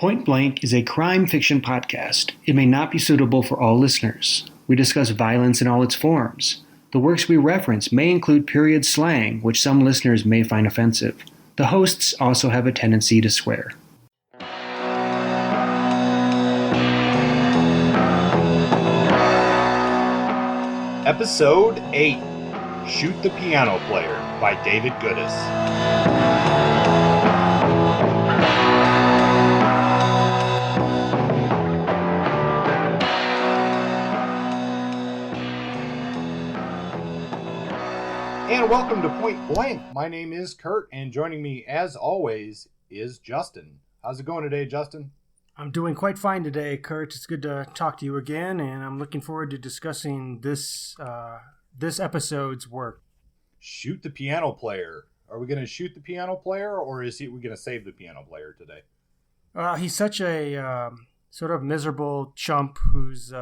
Point Blank is a crime fiction podcast. It may not be suitable for all listeners. We discuss violence in all its forms. The works we reference may include period slang, which some listeners may find offensive. The hosts also have a tendency to swear. Episode 8, Shoot the Piano Player by David Goodis. And welcome to Point Blank. My name is Kurt, and joining me, as always, is Justin. How's it going today, Justin? I'm doing quite fine today, Kurt. It's good to talk to you again, and I'm looking forward to discussing this episode's work. Shoot the Piano Player. Are we going to shoot the piano player, or we going to save the piano player today? He's such a sort of miserable chump who's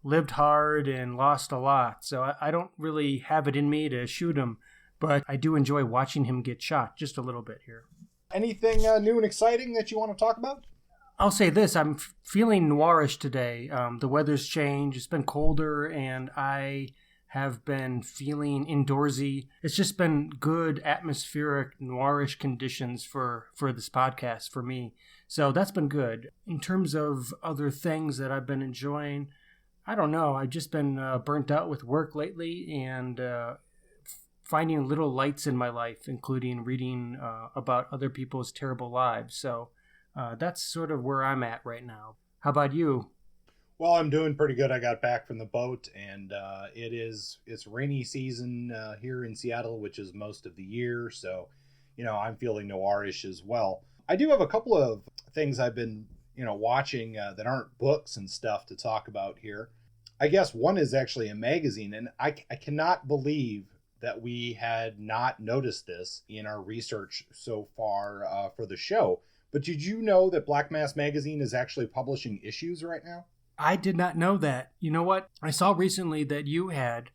lived hard and lost a lot, so I don't really have it in me to shoot him, but I do enjoy watching him get shot just a little bit here. Anything new and exciting that you want to talk about? I'll say this, I'm feeling noirish today. The weather's changed, it's been colder, and I have been feeling indoorsy. It's just been good atmospheric noirish conditions for this podcast for me. So that's been good. In terms of other things that I've been enjoying, I don't know. I've just been burnt out with work lately and finding little lights in my life, including reading about other people's terrible lives. So that's sort of where I'm at right now. How about you? Well, I'm doing pretty good. I got back from the boat, and it's rainy season here in Seattle, which is most of the year. So, I'm feeling noirish as well. I do have a couple of things I've been, watching that aren't books and stuff to talk about here. I guess one is actually a magazine, and I cannot believe that we had not noticed this in our research so far for the show. But did you know that Black Mass Magazine is actually publishing issues right now? I did not know that. You know what? I saw recently that you had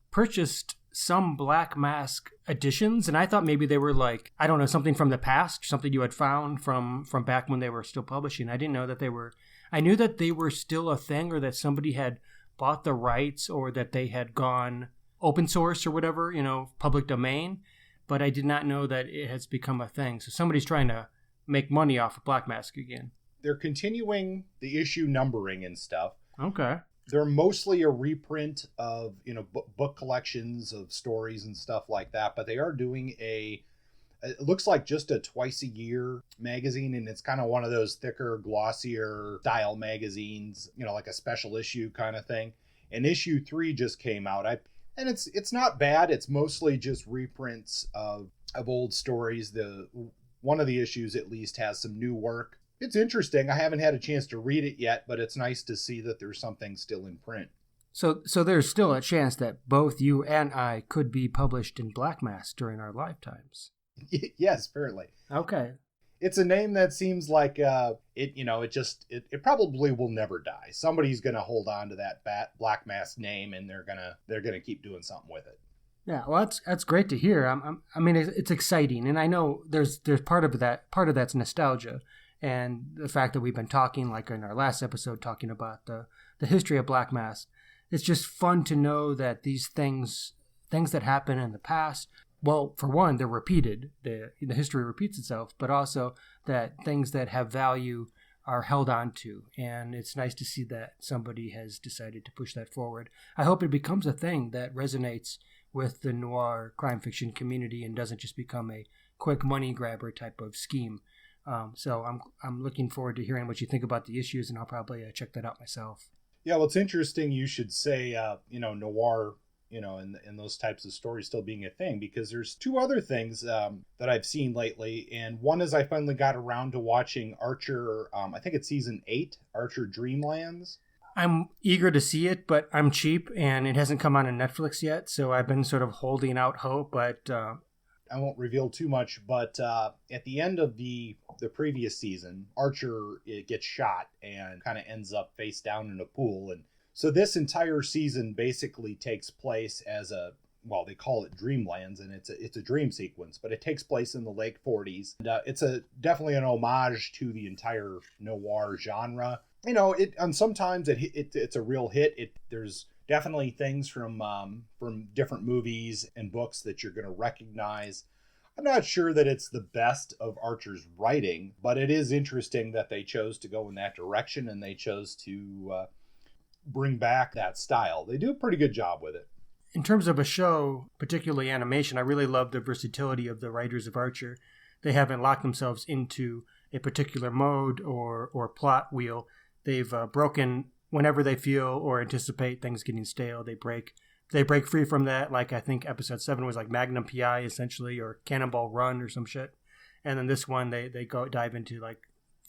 purchased some Black Mask editions, and I thought maybe they were like, I don't know, something from the past, something you had found from back when they were still publishing. I didn't know that they were. I knew that they were still a thing, or that somebody had bought the rights, or that they had gone open source or whatever, public domain, but I did not know that it has become a thing. So somebody's trying to make money off of Black Mask again. They're continuing the issue numbering and stuff. Okay. They're mostly a reprint of, book collections of stories and stuff like that, but they are doing it looks like just a twice a year magazine, and it's kind of one of those thicker, glossier style magazines, like a special issue kind of thing. And issue 3 just came out. And it's not bad. It's mostly just reprints of old stories. One of the issues at least has some new work. It's interesting. I haven't had a chance to read it yet, but it's nice to see that there's something still in print. So there's still a chance that both you and I could be published in Black Mass during our lifetimes. Yes, fairly. Okay. It's a name that seems like it probably will never die. Somebody's going to hold on to that Black Mass name, and they're gonna keep doing something with it. Yeah, well, that's great to hear. I mean, it's exciting, and I know there's part of that's nostalgia. And the fact that we've been talking, like in our last episode, talking about the history of Black Mass, it's just fun to know that these things that happen in the past, well, for one, they're repeated. The history repeats itself, but also that things that have value are held on to. And it's nice to see that somebody has decided to push that forward. I hope it becomes a thing that resonates with the noir crime fiction community and doesn't just become a quick money grabber type of scheme. So I'm looking forward to hearing what you think about the issues, and I'll probably check that out myself. Yeah, well, it's interesting you should say, noir, and those types of stories still being a thing, because there's 2 other things that I've seen lately, and one is I finally got around to watching Archer. I think it's season 8, Archer Dreamlands. I'm eager to see it, but I'm cheap, and it hasn't come on Netflix yet, so I've been sort of holding out hope, but I won't reveal too much, but at the end of the previous season, Archer gets shot and kind of ends up face down in a pool. And so this entire season basically takes place as a well, they call it Dreamlands, and it's a dream sequence, but it takes place in the late 40s. And, it's definitely an homage to the entire noir genre. And sometimes it's a real hit. There's definitely things from different movies and books that you're going to recognize. I'm not sure that it's the best of Archer's writing, but it is interesting that they chose to go in that direction, and they chose to bring back that style. They do a pretty good job with it. In terms of a show, particularly animation, I really love the versatility of the writers of Archer. They haven't locked themselves into a particular mode or plot wheel. They've broken whenever they feel or anticipate things getting stale. They break free from that. Like, I think episode 7 was like Magnum PI essentially, or Cannonball Run or some shit. And then this one they go dive into like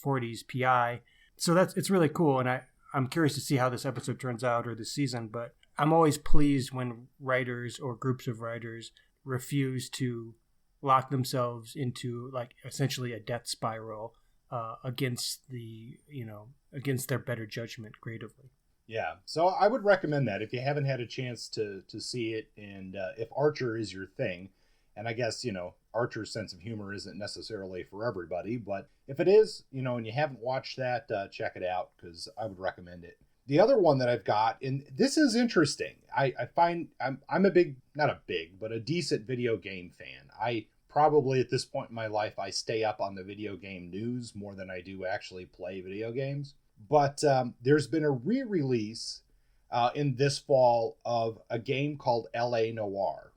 40s PI. So it's really cool, and I'm curious to see how this episode turns out, or this season, but I'm always pleased when writers or groups of writers refuse to lock themselves into like essentially a death spiral against their better judgment creatively. Yeah, so I would recommend that if you haven't had a chance to see it, and if Archer is your thing. And I guess, Archer's sense of humor isn't necessarily for everybody, but if it is, and you haven't watched that, check it out, because I would recommend it. The other one that I've got, and this is interesting. I find I'm a decent video game fan. I probably at this point in my life, I stay up on the video game news more than I do actually play video games. But there's been a re-release in this fall of a game called L.A. Noire.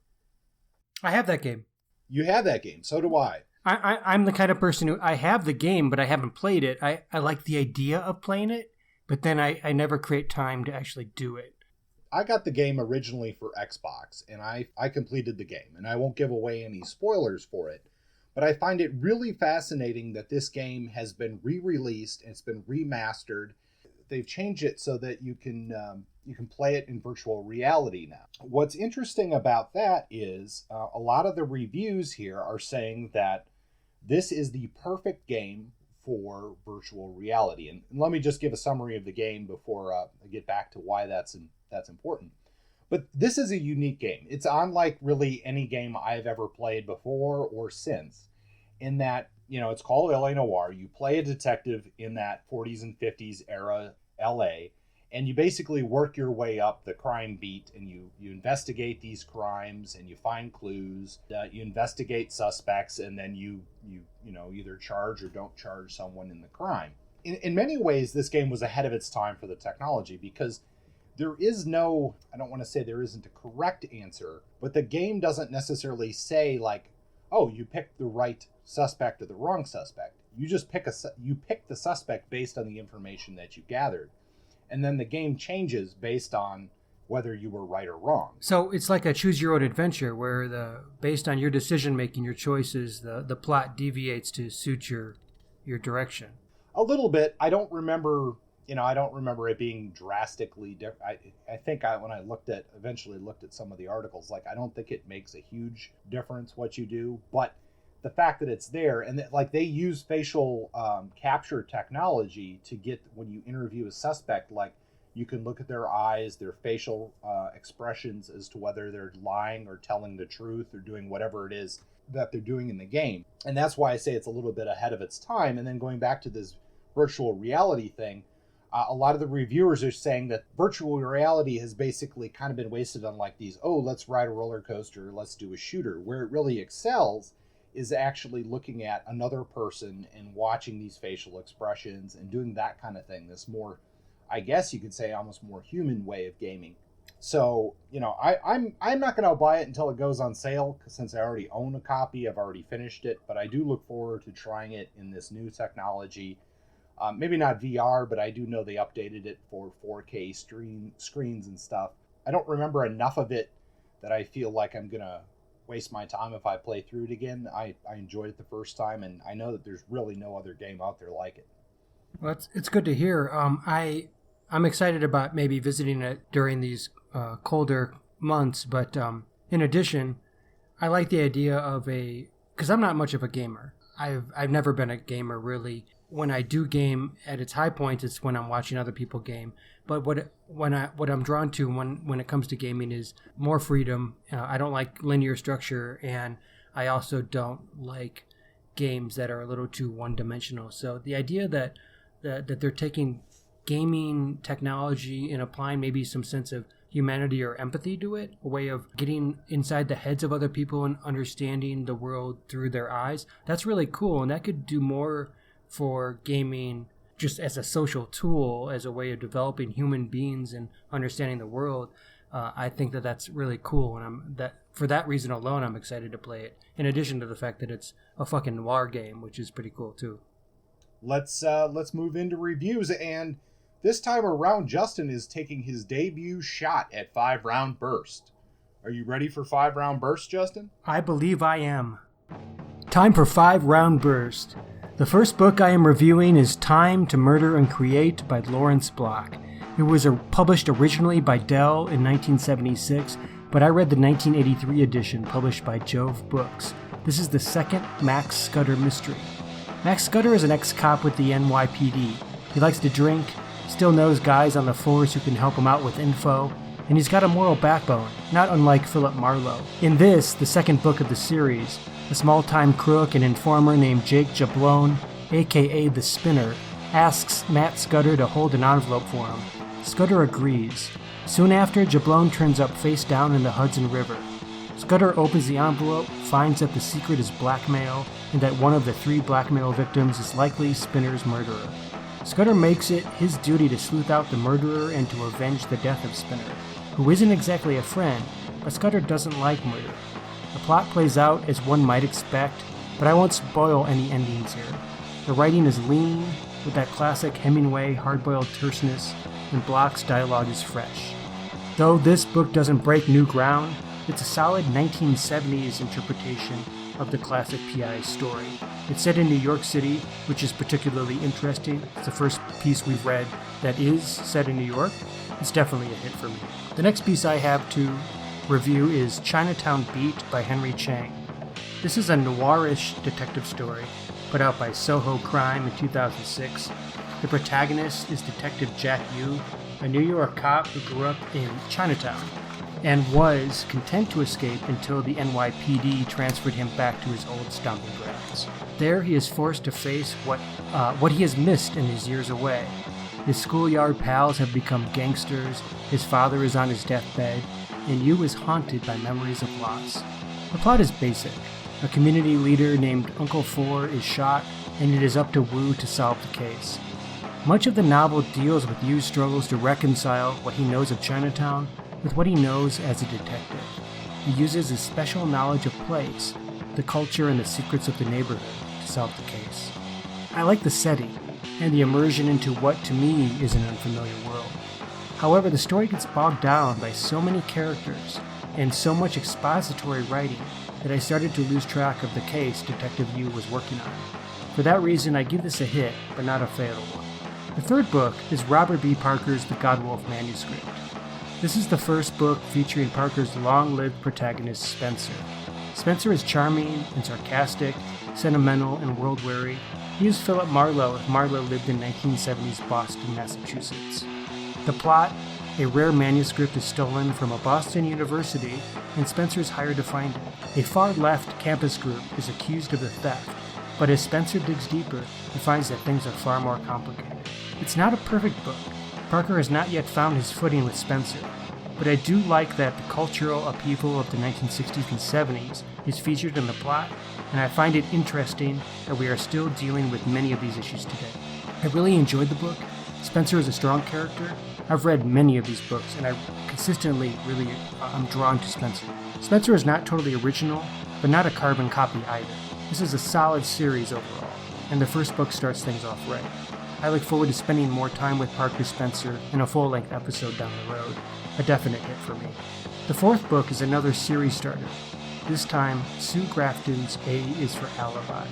I have that game. You have that game. So do I. I'm the kind of person who, I have the game, but I haven't played it. I like the idea of playing it, but then I never create time to actually do it. I got the game originally for Xbox, and I completed the game, and I won't give away any spoilers for it, but I find it really fascinating that this game has been re-released and it's been remastered. They've changed it so that you can play it in virtual reality now. What's interesting about that is a lot of the reviews here are saying that this is the perfect game for virtual reality. And let me just give a summary of the game before I get back to why that's important. But this is a unique game. It's unlike really any game I've ever played before or since, in that, it's called L.A. Noire. You play a detective in that 40s and 50s era L.A., and you basically work your way up the crime beat, and you investigate these crimes, and you find clues, you investigate suspects, and then you either charge or don't charge someone in the crime. In many ways, this game was ahead of its time for the technology, because there is no, I don't want to say there isn't a correct answer, but the game doesn't necessarily say like, oh, you picked the right suspect or the wrong suspect. You just pick the suspect based on the information that you gathered. And then the game changes based on whether you were right or wrong. So it's like a choose your own adventure where based on your decision making, your choices, the plot deviates to suit your direction. A little bit. I don't remember it being drastically different. I think when I eventually looked at some of the articles, like, I don't think it makes a huge difference what you do, but the fact that it's there, and that, they use facial capture technology to get, when you interview a suspect, you can look at their eyes, their facial expressions as to whether they're lying or telling the truth or doing whatever it is that they're doing in the game. And that's why I say it's a little bit ahead of its time. And then going back to this virtual reality thing, a lot of the reviewers are saying that virtual reality has basically kind of been wasted on these, let's ride a roller coaster, let's do a shooter. Where it really excels is actually looking at another person and watching these facial expressions and doing that kind of thing. This more, I guess you could say, almost more human way of gaming. So, I'm not going to buy it until it goes on sale, since I already own a copy. I've already finished it, but I do look forward to trying it in this new technology. Maybe not VR, but I do know they updated it for 4K screens and stuff. I don't remember enough of it that I feel like I'm going to waste my time if I play through it again. I enjoyed it the first time, and I know that there's really no other game out there like it. Well, it's good to hear. I'm excited about maybe visiting it during these colder months, but in addition, I like the idea of because I'm not much of a gamer. I've never been a gamer really. when I do game at its high points, it's when I'm watching other people game. But what I'm drawn to when it comes to gaming is more freedom. I don't like linear structure, and I also don't like games that are a little too one-dimensional. So the idea that they're taking gaming technology and applying maybe some sense of humanity or empathy to it, a way of getting inside the heads of other people and understanding the world through their eyes, that's really cool. And that could do more for gaming just as a social tool, as a way of developing human beings and understanding the world. I think that's really cool, and for that reason alone, I'm excited to play it. In addition to the fact that it's a fucking noir game, which is pretty cool too. Let's move into reviews, and this time around, Justin is taking his debut shot at 5-round burst. Are you ready for 5-round burst, Justin? I believe I am. Time for 5-round burst. The first book I am reviewing is Time to Murder and Create by Lawrence Block. It was published originally by Dell in 1976, but I read the 1983 edition published by Jove Books. This is the second Max Scudder mystery. Max Scudder is an ex-cop with the NYPD. He likes to drink, still knows guys on the force who can help him out with info, and he's got a moral backbone, not unlike Philip Marlowe. In this, the second book of the series, a small-time crook and informer named Jake Jablone, aka the Spinner, asks Matt Scudder to hold an envelope for him. Scudder agrees. Soon after, Jablone turns up face down in the Hudson River. Scudder opens the envelope, finds that the secret is blackmail, and that one of the 3 blackmail victims is likely Spinner's murderer. Scudder makes it his duty to sleuth out the murderer and to avenge the death of Spinner, who isn't exactly a friend, but Scudder doesn't like murder. The plot plays out as one might expect, but I won't spoil any endings here. The writing is lean, with that classic Hemingway hard-boiled terseness, and Block's dialogue is fresh. Though this book doesn't break new ground, it's a solid 1970s interpretation of the classic PI story. It's set in New York City, which is particularly interesting. It's the first piece we've read that is set in New York. It's definitely a hit for me. The next piece I have to review is Chinatown Beat by Henry Chang. This is a noirish detective story put out by Soho Crime in 2006. The protagonist is Detective Jack Yu, a New York cop who grew up in Chinatown and was content to escape until the NYPD transferred him back to his old stomping grounds. There he is forced to face what he has missed in his years away. His schoolyard pals have become gangsters, his father is on his deathbed, and Yu is haunted by memories of loss. The plot is basic. A community leader named Uncle Four is shot, and it is up to Wu to solve the case. Much of the novel deals with Yu's struggles to reconcile what he knows of Chinatown with what he knows as a detective. He uses his special knowledge of place, the culture, and the secrets of the neighborhood to solve the case. I like the setting, and the immersion into what to me is an unfamiliar world. However, the story gets bogged down by so many characters and so much expository writing that I started to lose track of the case Detective Yu was working on. For that reason, I give this a hit, but not a fatal one. The third book is Robert B. Parker's The Godwolf Manuscript. This is the first book featuring Parker's long-lived protagonist, Spencer. Spencer is charming and sarcastic, sentimental and world-weary. He is Philip Marlowe if Marlowe lived in 1970s Boston, Massachusetts. The plot: a rare manuscript is stolen from a Boston university, and Spencer is hired to find it. A far-left campus group is accused of the theft, but as Spencer digs deeper, he finds that things are far more complicated. It's not a perfect book. Parker has not yet found his footing with Spencer, but I do like that the cultural upheaval of the 1960s and 70s is featured in the plot, and I find it interesting that we are still dealing with many of these issues today. I really enjoyed the book. Spencer is a strong character. I've read many of these books, and I consistently I'm drawn to Spencer. Spencer is not totally original, but not a carbon copy either. This is a solid series overall, and the first book starts things off right. I look forward to spending more time with Parker Spencer in a full-length episode down the road. A definite hit for me. The fourth book is another series starter. This time, Sue Grafton's A is for Alibi,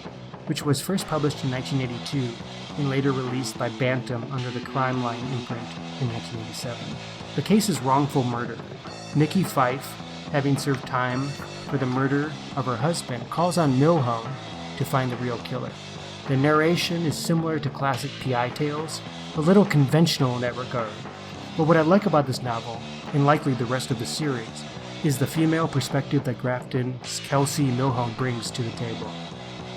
which was first published in 1982 and later released by Bantam under the Crime Line imprint in 1987. The case is wrongful murder. Nikki Fife, having served time for the murder of her husband, calls on Milhone to find the real killer. The narration is similar to classic PI tales, a little conventional in that regard. But what I like about this novel, and likely the rest of the series, is the female perspective that Grafton's Kelsey Milhone brings to the table.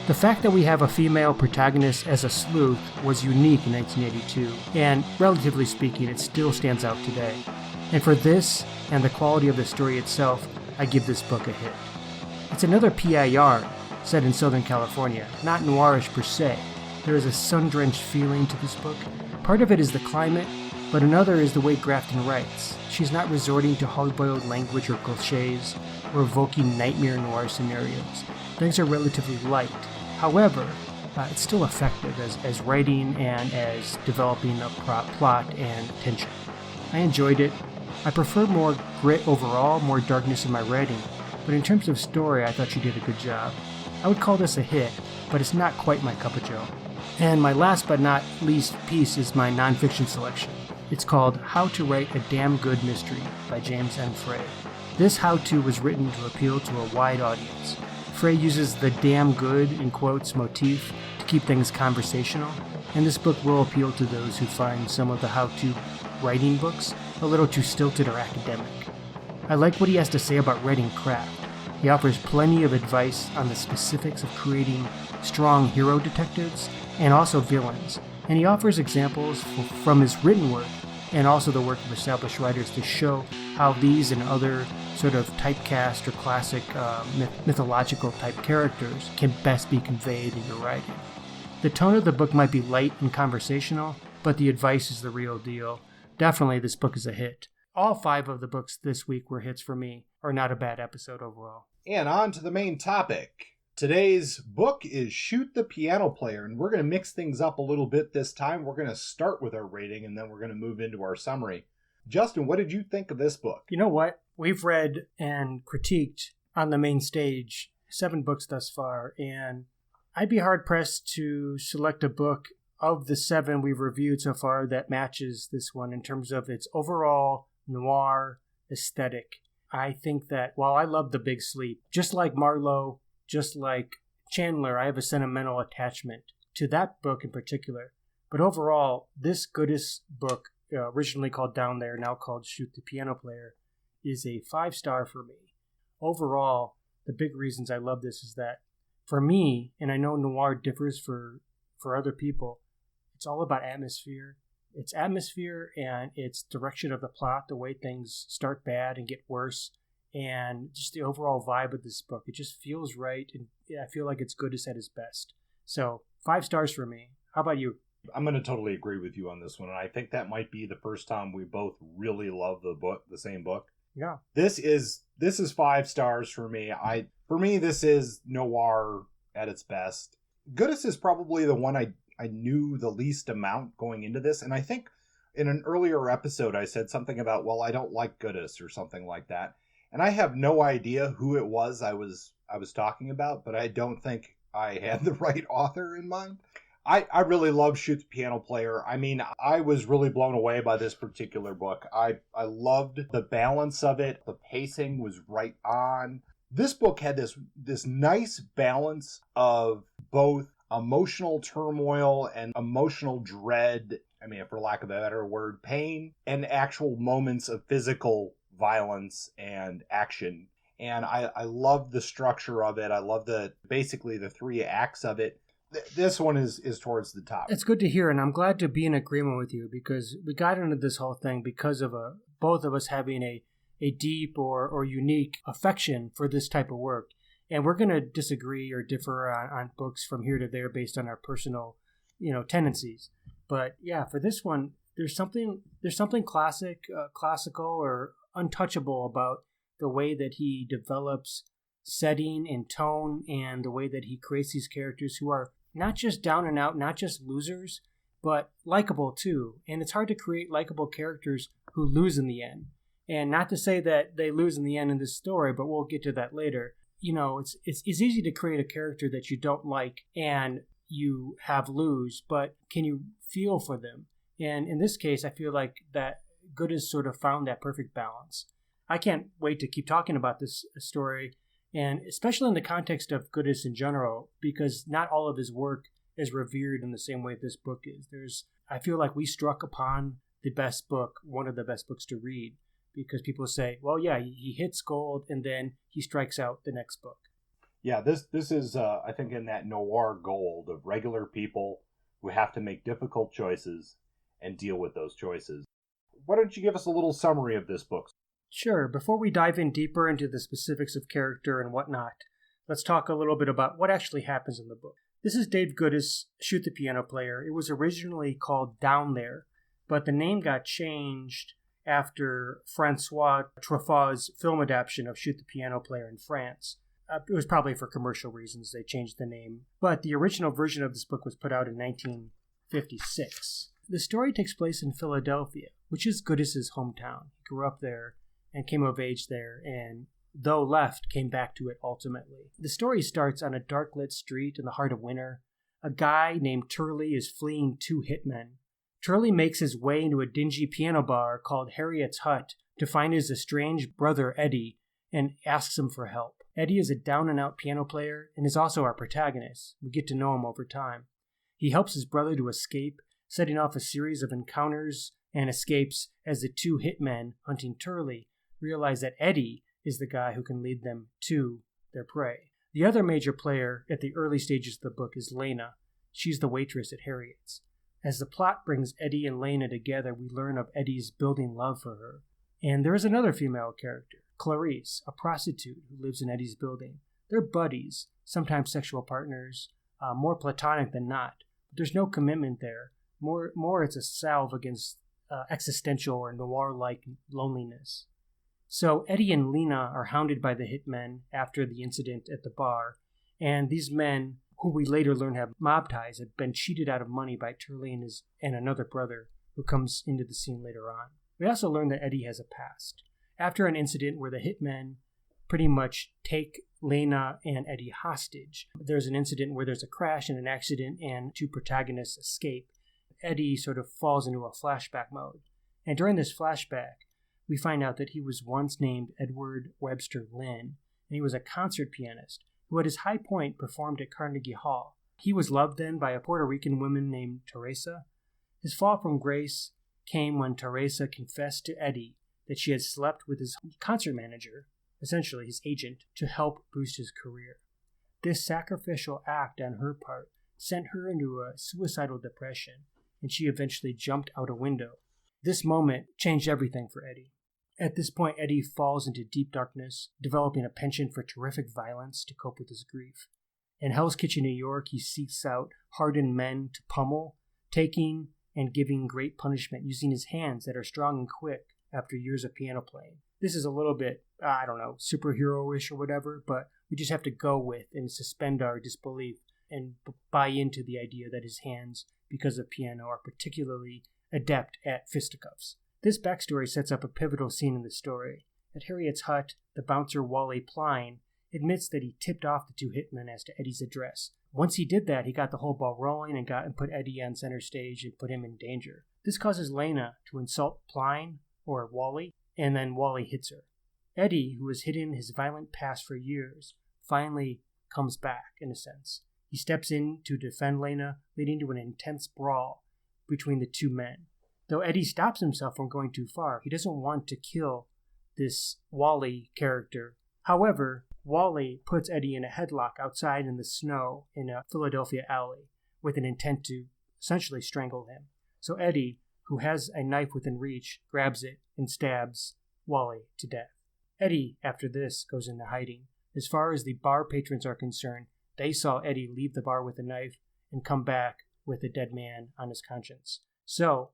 The fact that we have a female protagonist as a sleuth was unique in 1982, and relatively speaking, it still stands out today. And for this, and the quality of the story itself, I give this book a hit. It's another PI yarn, set in Southern California, not noirish per se. There is a sun-drenched feeling to this book. Part of it is the climate, but another is the way Grafton writes. She's not resorting to hard-boiled language or cliches, or evoking nightmare noir scenarios. Things are relatively light. However, it's still effective as writing and as developing a plot and tension. I enjoyed it. I prefer more grit overall, more darkness in my writing, but in terms of story, I thought she did a good job. I would call this a hit, but it's not quite my cup of joe. And my last but not least piece is my nonfiction selection. It's called How to Write a Damn Good Mystery by James M. Frey. This how-to was written to appeal to a wide audience. Frey uses the damn good, in quotes, motif to keep things conversational, and this book will appeal to those who find some of the how-to writing books a little too stilted or academic. I like what he has to say about writing craft. He offers plenty of advice on the specifics of creating strong hero detectives and also villains, and he offers examples from his written work and also the work of established writers to show how these and other sort of typecast or classic mythological type characters can best be conveyed in your writing. The tone of the book might be light and conversational, but the advice is the real deal. Definitely this book is a hit. All 5 of the books this week were hits for me, or not a bad episode overall. And on to the main topic. Today's book is Shoot the Piano Player, and we're going to mix things up a little bit this time. We're going to start with our rating, and then we're going to move into our summary. Justin, what did you think of this book? You know what? We've read and critiqued on the main stage 7 books thus far, and I'd be hard-pressed to select a book of the 7 we've reviewed so far that matches this one in terms of its overall noir aesthetic. I think that while I love The Big Sleep, just like Marlowe, just like Chandler, I have a sentimental attachment to that book in particular. But overall, this Goodis book, originally called Down There, now called Shoot the Piano Player, is a 5-star for me. Overall, the big reasons I love this is that for me, and I know noir differs for other people, it's all about atmosphere. It's atmosphere and its direction of the plot, the way things start bad and get worse, and just the overall vibe of this book. It just feels right, and I feel like it's Goodis at his best. So 5 stars for me. How about you? I'm going to totally agree with you on this one, and I think that might be the first time we both really love the same book. Yeah. This is 5 stars for me. For me, this is noir at its best. Goodis is probably the one I knew the least amount going into this, and I think in an earlier episode I said something about, well, I don't like Goodis or something like that, and I have no idea who it was I was talking about, but I don't think I had the right author in mind. I really love Shoot the Piano Player. I mean, I was really blown away by this particular book. I loved the balance of it. The pacing was right on. This book had this nice balance of both emotional turmoil and emotional dread, I mean, for lack of a better word, pain, and actual moments of physical violence and action. And I love the structure of it. I love basically the 3 acts of it. This one is towards the top. It's good to hear, and I'm glad to be in agreement with you, because we got into this whole thing because of both of us having a deep or unique affection for this type of work. And we're going to disagree or differ on books from here to there based on our personal, tendencies. But yeah, for this one, there's something classical or untouchable about the way that he develops setting and tone, and the way that he creates these characters who are not just down and out, not just losers, but likable too. And it's hard to create likable characters who lose in the end. And not to say that they lose in the end in this story, but we'll get to that later. It's easy to create a character that you don't like and you have lose, but can you feel for them? And in this case, I feel like that Goodis sort of found that perfect balance. I can't wait to keep talking about this story, and especially in the context of Goodis in general, because not all of his work as revered in the same way this book is. I feel like we struck upon the best book, one of the best books to read, because people say, well, yeah, he hits gold and then he strikes out the next book. Yeah, this is, I think, in that noir gold of regular people who have to make difficult choices and deal with those choices. Why don't you give us a little summary of this book? Sure. Before we dive in deeper into the specifics of character and whatnot, let's talk a little bit about what actually happens in the book. This is Dave Goodis, Shoot the Piano Player. It was originally called Down There, but the name got changed after Francois Truffaut's film adaptation of Shoot the Piano Player in France. It was probably for commercial reasons they changed the name, but the original version of this book was put out in 1956. The story takes place in Philadelphia, which is Goodis's hometown. He grew up there and came of age there, and though left, came back to it ultimately. The story starts on a dark-lit street in the heart of winter. A guy named Turley is fleeing two hitmen. Turley makes his way into a dingy piano bar called Harriet's Hut to find his estranged brother Eddie and asks him for help. Eddie is a down-and-out piano player and is also our protagonist. We get to know him over time. He helps his brother to escape, setting off a series of encounters and escapes as the two hitmen hunting Turley realize that Eddie is the guy who can lead them to their prey. The other major player at the early stages of the book is Lena. She's the waitress at Harriet's. As the plot brings Eddie and Lena together, we learn of Eddie's building love for her. And there is another female character, Clarice, a prostitute who lives in Eddie's building. They're buddies, sometimes sexual partners, more platonic than not. But there's no commitment there. More it's a salve against existential or noir-like loneliness. So Eddie and Lena are hounded by the hitmen after the incident at the bar, and these men, who we later learn have mob ties, have been cheated out of money by Turley and another brother who comes into the scene later on. We also learn that Eddie has a past. After an incident where the hitmen pretty much take Lena and Eddie hostage, there's an incident where there's a crash and an accident and two protagonists escape. Eddie sort of falls into a flashback mode. And during this flashback, we find out that he was once named Edward Webster Lynn, and he was a concert pianist who at his high point performed at Carnegie Hall. He was loved then by a Puerto Rican woman named Teresa. His fall from grace came when Teresa confessed to Eddie that she had slept with his concert manager, essentially his agent, to help boost his career. This sacrificial act on her part sent her into a suicidal depression, and she eventually jumped out a window. This moment changed everything for Eddie. At this point, Eddie falls into deep darkness, developing a penchant for terrific violence to cope with his grief. In Hell's Kitchen, New York, he seeks out hardened men to pummel, taking and giving great punishment using his hands that are strong and quick after years of piano playing. This is a little bit, superhero-ish or whatever, but we just have to go with and suspend our disbelief and buy into the idea that his hands, because of piano, are particularly adept at fisticuffs. This backstory sets up a pivotal scene in the story. At Harriet's Hut, the bouncer Wally Pline admits that he tipped off the two hitmen as to Eddie's address. Once he did that, he got the whole ball rolling and put Eddie on center stage and put him in danger. This causes Lena to insult Pline, or Wally, and then Wally hits her. Eddie, who has hidden his violent past for years, finally comes back, in a sense. He steps in to defend Lena, leading to an intense brawl between the two men. Though Eddie stops himself from going too far, he doesn't want to kill this Wally character. However, Wally puts Eddie in a headlock outside in the snow in a Philadelphia alley with an intent to essentially strangle him. So Eddie, who has a knife within reach, grabs it and stabs Wally to death. Eddie, after this, goes into hiding. As far as the bar patrons are concerned, they saw Eddie leave the bar with a knife and come back with a dead man on his conscience. So,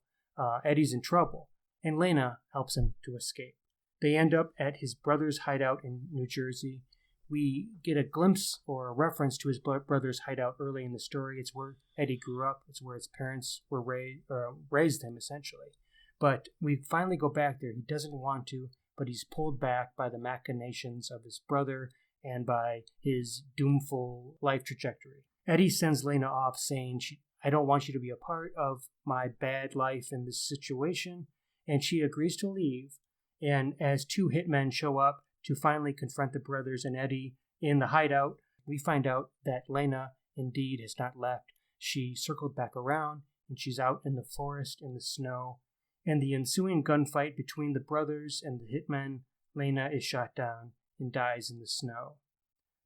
Eddie's in trouble, and Lena helps him to escape. They end up at his brother's hideout in New Jersey. We get a glimpse or a reference to his brother's hideout early in the story. It's where Eddie grew up. It's where his parents were raised him, essentially. But we finally go back there. He doesn't want to, but he's pulled back by the machinations of his brother and by his doomful life trajectory. Eddie sends Lena off saying, I don't want you to be a part of my bad life in this situation, and she agrees to leave. And as two hitmen show up to finally confront the brothers and Eddie in the hideout, we find out that Lena indeed has not left. she circled back around, and she's out in the forest in the snow. And the ensuing gunfight between the brothers and the hitmen, Lena is shot down and dies in the snow.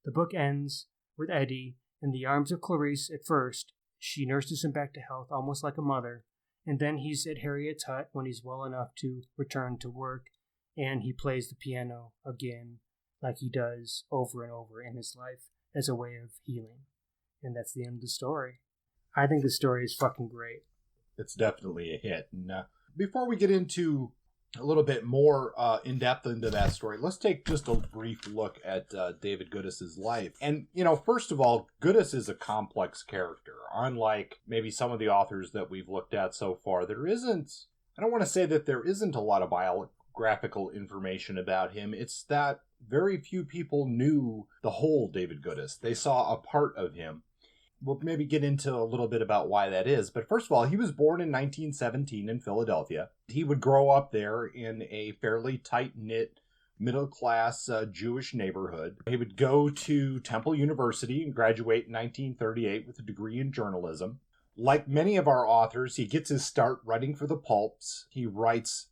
The book ends with Eddie in the arms of Clarice at first. She nurses him back to health almost like a mother, and then he's at Harriet's hut when he's well enough to return to work, and he plays the piano again like he does over and over in his life as a way of healing. And that's the end of the story. I think the story is fucking great. It's definitely a hit. And before we get into a little bit more in-depth into that story, let's take just a brief look at David Goodis's life. And, first of all, Goodis is a complex character. Unlike maybe some of the authors that we've looked at so far, I don't want to say that there isn't a lot of biographical information about him. It's that very few people knew the whole David Goodis. They saw a part of him. We'll maybe get into a little bit about why that is. But first of all, he was born in 1917 in Philadelphia. He would grow up there in a fairly tight-knit, middle-class Jewish neighborhood. He would go to Temple University and graduate in 1938 with a degree in journalism. Like many of our authors, he gets his start writing for the pulps. He writes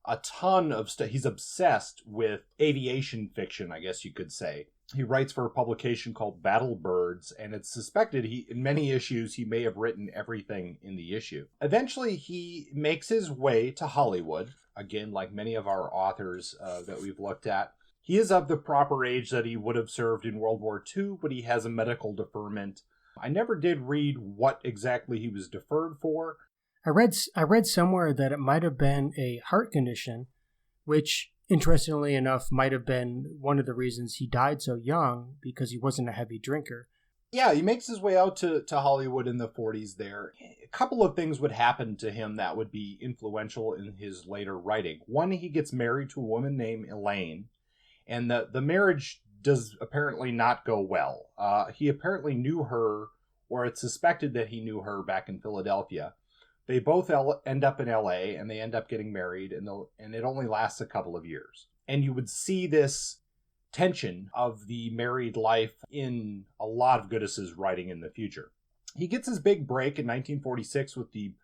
a ton of stuff. He's obsessed with aviation fiction, I guess you could say. He writes for a publication called Battle Birds, and it's suspected in many issues he may have written everything in the issue. Eventually, he makes his way to Hollywood. Again, like many of our authors that we've looked at. He is of the proper age that he would have served in World War II, but he has a medical deferment. I never did read what exactly he was deferred for. I read somewhere that it might have been a heart condition, which, interestingly enough, might have been one of the reasons he died so young, because he wasn't a heavy drinker. Yeah, he makes his way out to Hollywood in the 40s there. A couple of things would happen to him that would be influential in his later writing. One, he gets married to a woman named Elaine, and the marriage does apparently not go well. He apparently knew her, or it's suspected that he knew her back in Philadelphia. They both end up in L.A., and they end up getting married, and it only lasts a couple of years. And you would see this tension of the married life in a lot of Goodis's writing in the future. He gets his big break in 1946 with the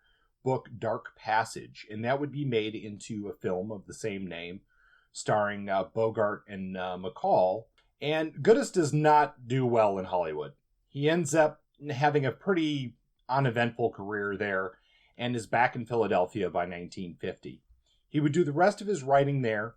book Dark Passage, and that would be made into a film of the same name, starring Bogart and McCall. And Goodis does not do well in Hollywood. He ends up having a pretty uneventful career there, and is back in Philadelphia by 1950. He would do the rest of his writing there,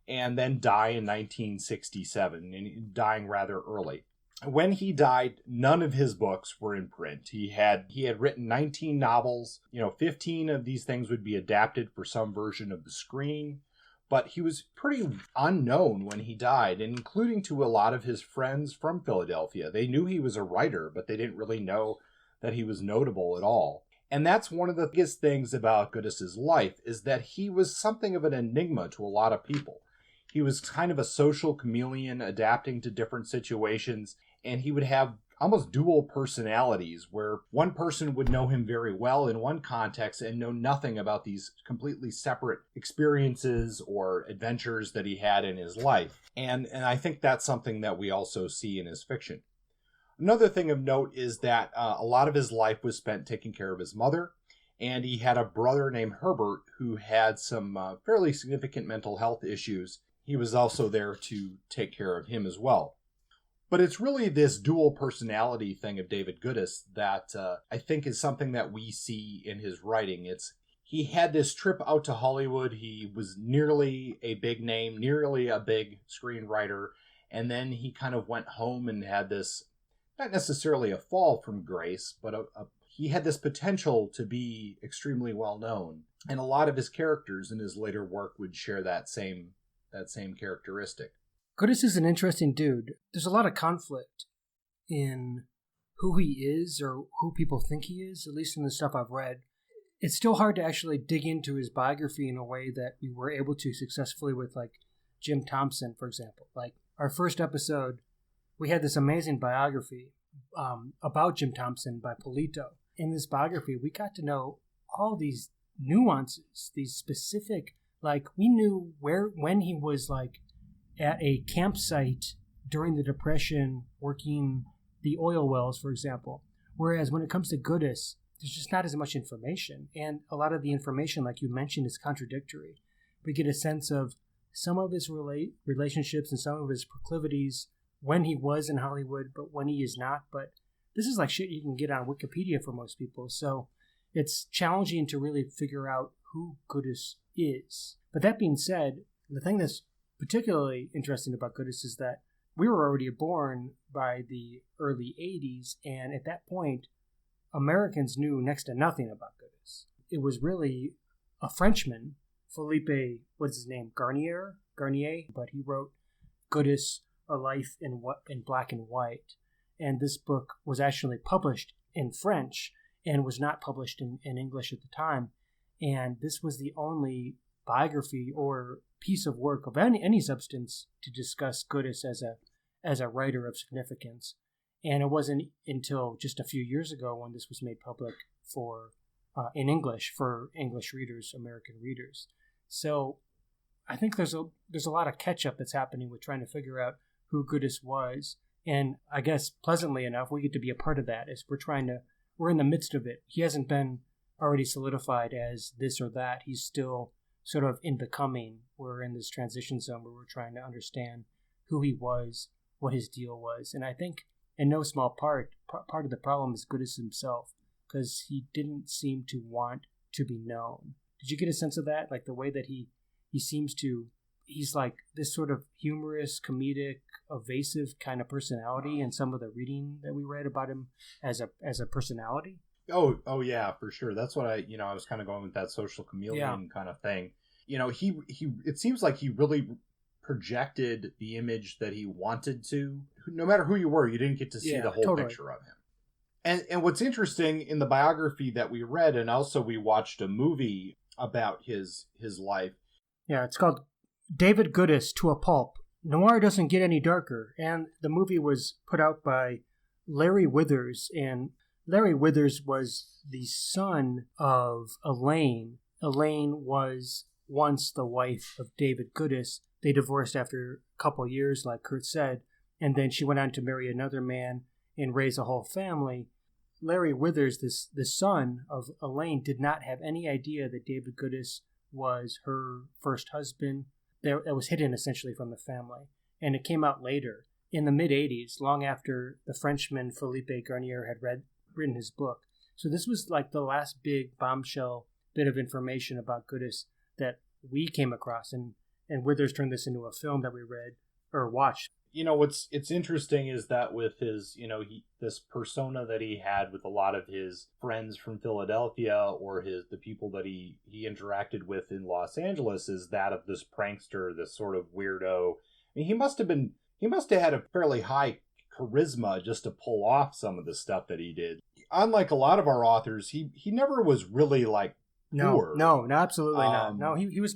and then die in 1967, and dying rather early. When he died, none of his books were in print. He had written 19 novels. 15 of these things would be adapted for some version of the screen, but he was pretty unknown when he died, including to a lot of his friends from Philadelphia. They knew he was a writer, but they didn't really know that he was notable at all. And that's one of the biggest things about Goodis's life, is that he was something of an enigma to a lot of people. He was kind of a social chameleon, adapting to different situations, and he would have almost dual personalities, where one person would know him very well in one context and know nothing about these completely separate experiences or adventures that he had in his life. And I think that's something that we also see in his fiction. Another thing of note is that a lot of his life was spent taking care of his mother, and he had a brother named Herbert who had some fairly significant mental health issues. He was also there to take care of him as well. But it's really this dual personality thing of David Goodis that I think is something that we see in his writing. He had this trip out to Hollywood. He was nearly a big name, nearly a big screenwriter, and then he kind of went home and had this, not necessarily a fall from grace, but he had this potential to be extremely well known. And a lot of his characters in his later work would share that same characteristic. Goodis is an interesting dude. There's a lot of conflict in who he is, or who people think he is, at least in the stuff I've read. It's still hard to actually dig into his biography in a way that we were able to successfully with, like, Jim Thompson, for example. Like, our first episode, we had this amazing biography about Jim Thompson by Polito. In this biography, we got to know all these nuances, these specific, like, we knew when he was, like, at a campsite during the Depression working the oil wells, for example. Whereas when it comes to Goodis, there's just not as much information. And a lot of the information, like you mentioned, is contradictory. We get a sense of some of his relationships and some of his proclivities when he was in Hollywood, but when he is not. But this is like shit you can get on Wikipedia for most people. So it's challenging to really figure out who Goodis is. But that being said, the thing that's particularly interesting about Goodis is that we were already born by the early 80s, and at that point, Americans knew next to nothing about Goodis. It was really a Frenchman, Philippe, what's his name, Garnier, but he wrote Goodis, A Life in Black and White. And this book was actually published in French and was not published in English at the time. And this was the only biography or piece of work of any substance to discuss Goodis as a writer of significance. And it wasn't until just a few years ago when this was made public for in English for English readers, American readers. So I think there's a lot of catch up that's happening with trying to figure out who Goodis was. And I guess pleasantly enough, we get to be a part of that as we're in the midst of it. He hasn't been already solidified as this or that. He's still sort of in becoming. We're in this transition zone where we're trying to understand who he was, what his deal was. And I think in no small part of the problem is Goodis himself, because he didn't seem to want to be known. Did you get a sense of that? Like the way that he seems to, he's like this sort of humorous, comedic, evasive kind of personality in some of the reading that we read about him as a personality. Oh yeah, for sure. That's what I was kind of going with that social chameleon kind of thing. He it seems like he really projected the image that he wanted to. No matter who you were, you didn't get to see the whole picture of him. And what's interesting in the biography that we read, and also we watched a movie about his life. Yeah, it's called David Goodis to a Pulp. Noir doesn't get any darker. And the movie was put out by Larry Withers. And Larry Withers was the son of Elaine. Elaine was once the wife of David Goodis. They divorced after a couple of years, like Kurt said. And then she went on to marry another man and raise a whole family. Larry Withers, the son of Elaine, did not have any idea that David Goodis was her first husband. That was hidden essentially from the family. And it came out later, in the mid-'80s, long after the Frenchman Philippe Garnier had written his book. So this was like the last big bombshell bit of information about Goodis that we came across. And Withers turned this into a film that we read or watched. What's interesting is that with his, this persona that he had with a lot of his friends from Philadelphia or the people that he interacted with in Los Angeles is that of this prankster, this sort of weirdo. I mean, he must have had a fairly high charisma just to pull off some of the stuff that he did. Unlike a lot of our authors, he never was really like poor. No, absolutely not. No, he was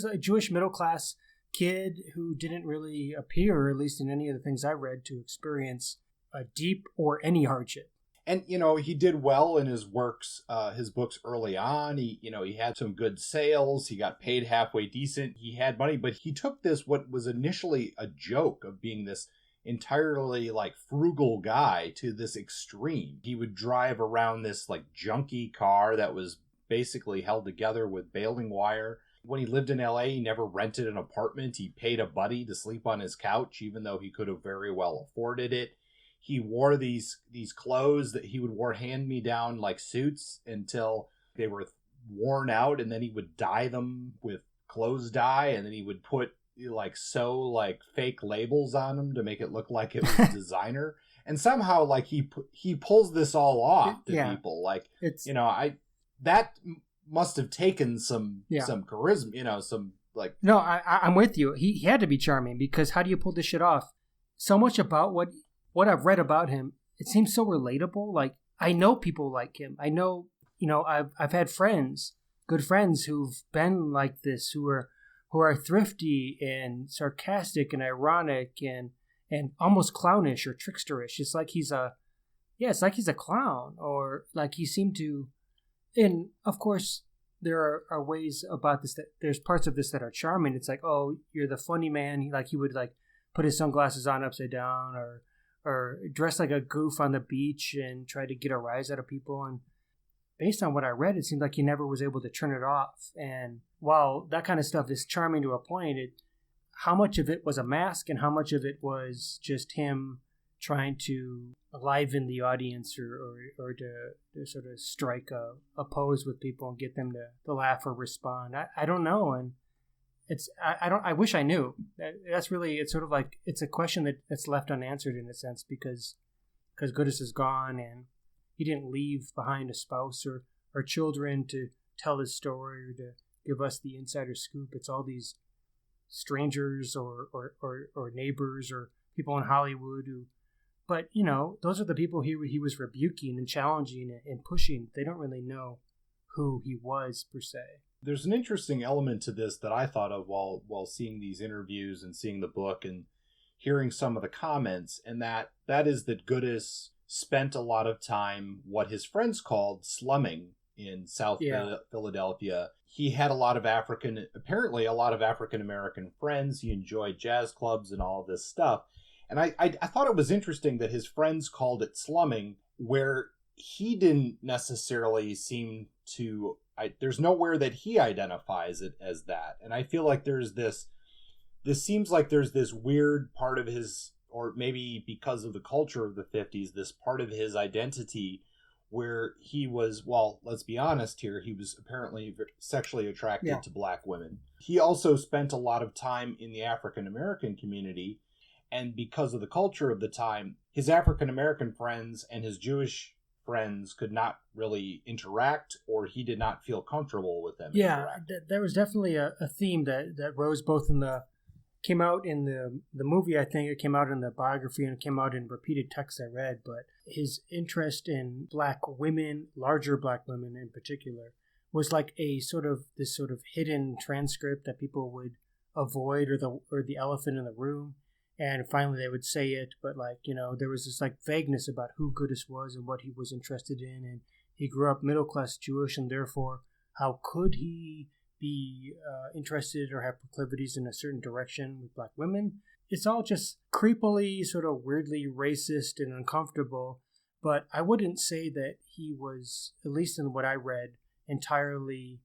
a Jewish middle class kid who didn't really appear, at least in any of the things I read, to experience a deep or any hardship. And he did well in his works, his books early on. He had some good sales. He got paid halfway decent. He had money, but he took this, what was initially a joke of being this entirely like frugal guy, to this extreme. He would drive around this like junky car that was basically held together with baling wire. When he lived in LA, he never rented an apartment. He paid a buddy to sleep on his couch, even though he could have very well afforded it. He wore these clothes that he would wear hand-me-down like suits until they were worn out, and then he would dye them with clothes dye, and then he would put sew fake labels on them to make it look like it was designer. And somehow he pulls this all off to people. That must have taken some charisma, No, I'm with you. He had to be charming, because how do you pull this shit off? So much about what I've read about him, it seems so relatable. Like, I know people like him. I know, I've had good friends who've been like this, who are thrifty and sarcastic and ironic and almost clownish or tricksterish. It's like he's a clown, or like he seemed to. And of course, there are ways about this that there's parts of this that are charming. It's like, oh, you're the funny man. He would put his sunglasses on upside down, or dress like a goof on the beach and try to get a rise out of people. And based on what I read, it seemed like he never was able to turn it off. And while that kind of stuff is charming to a point, how much of it was a mask and how much of it was just him trying to liven the audience or to sort of strike a pose with people and get them to laugh or respond. I don't know. And I wish I knew. That's really, it's sort of like, it's a question that's left unanswered in a sense because Goodis is gone and he didn't leave behind a spouse or children to tell his story or to give us the insider scoop. It's all these strangers or neighbors or people in Hollywood but those are the people he was rebuking and challenging and pushing. They don't really know who he was per se. There's an interesting element to this that I thought of while seeing these interviews and seeing the book and hearing some of the comments, and that is that Goodis spent a lot of time what his friends called slumming in South Philadelphia. He had apparently a lot of African American friends. He enjoyed jazz clubs and all this stuff. And I thought it was interesting that his friends called it slumming, where he didn't necessarily seem to. There's nowhere that he identifies it as that. And I feel like this seems like there's this weird part of his, or maybe because of the culture of the 50s, this part of his identity where he was, well, let's be honest here, he was apparently sexually attracted to black women. He also spent a lot of time in the African American community, and because of the culture of the time, his African American friends and his Jewish friends could not really interact, or he did not feel comfortable with them. Yeah, there was definitely a theme that rose both came out in the movie. I think it came out in the biography and it came out in repeated texts I read, but his interest in black women, larger black women in particular, was like this sort of hidden transcript that people would avoid, or the elephant in the room. And finally they would say it, but there was this vagueness about who Goodis was and what he was interested in. And he grew up middle-class Jewish, and therefore how could he be interested or have proclivities in a certain direction with black women? It's all just creepily, sort of weirdly racist and uncomfortable. But I wouldn't say that he was, at least in what I read, entirely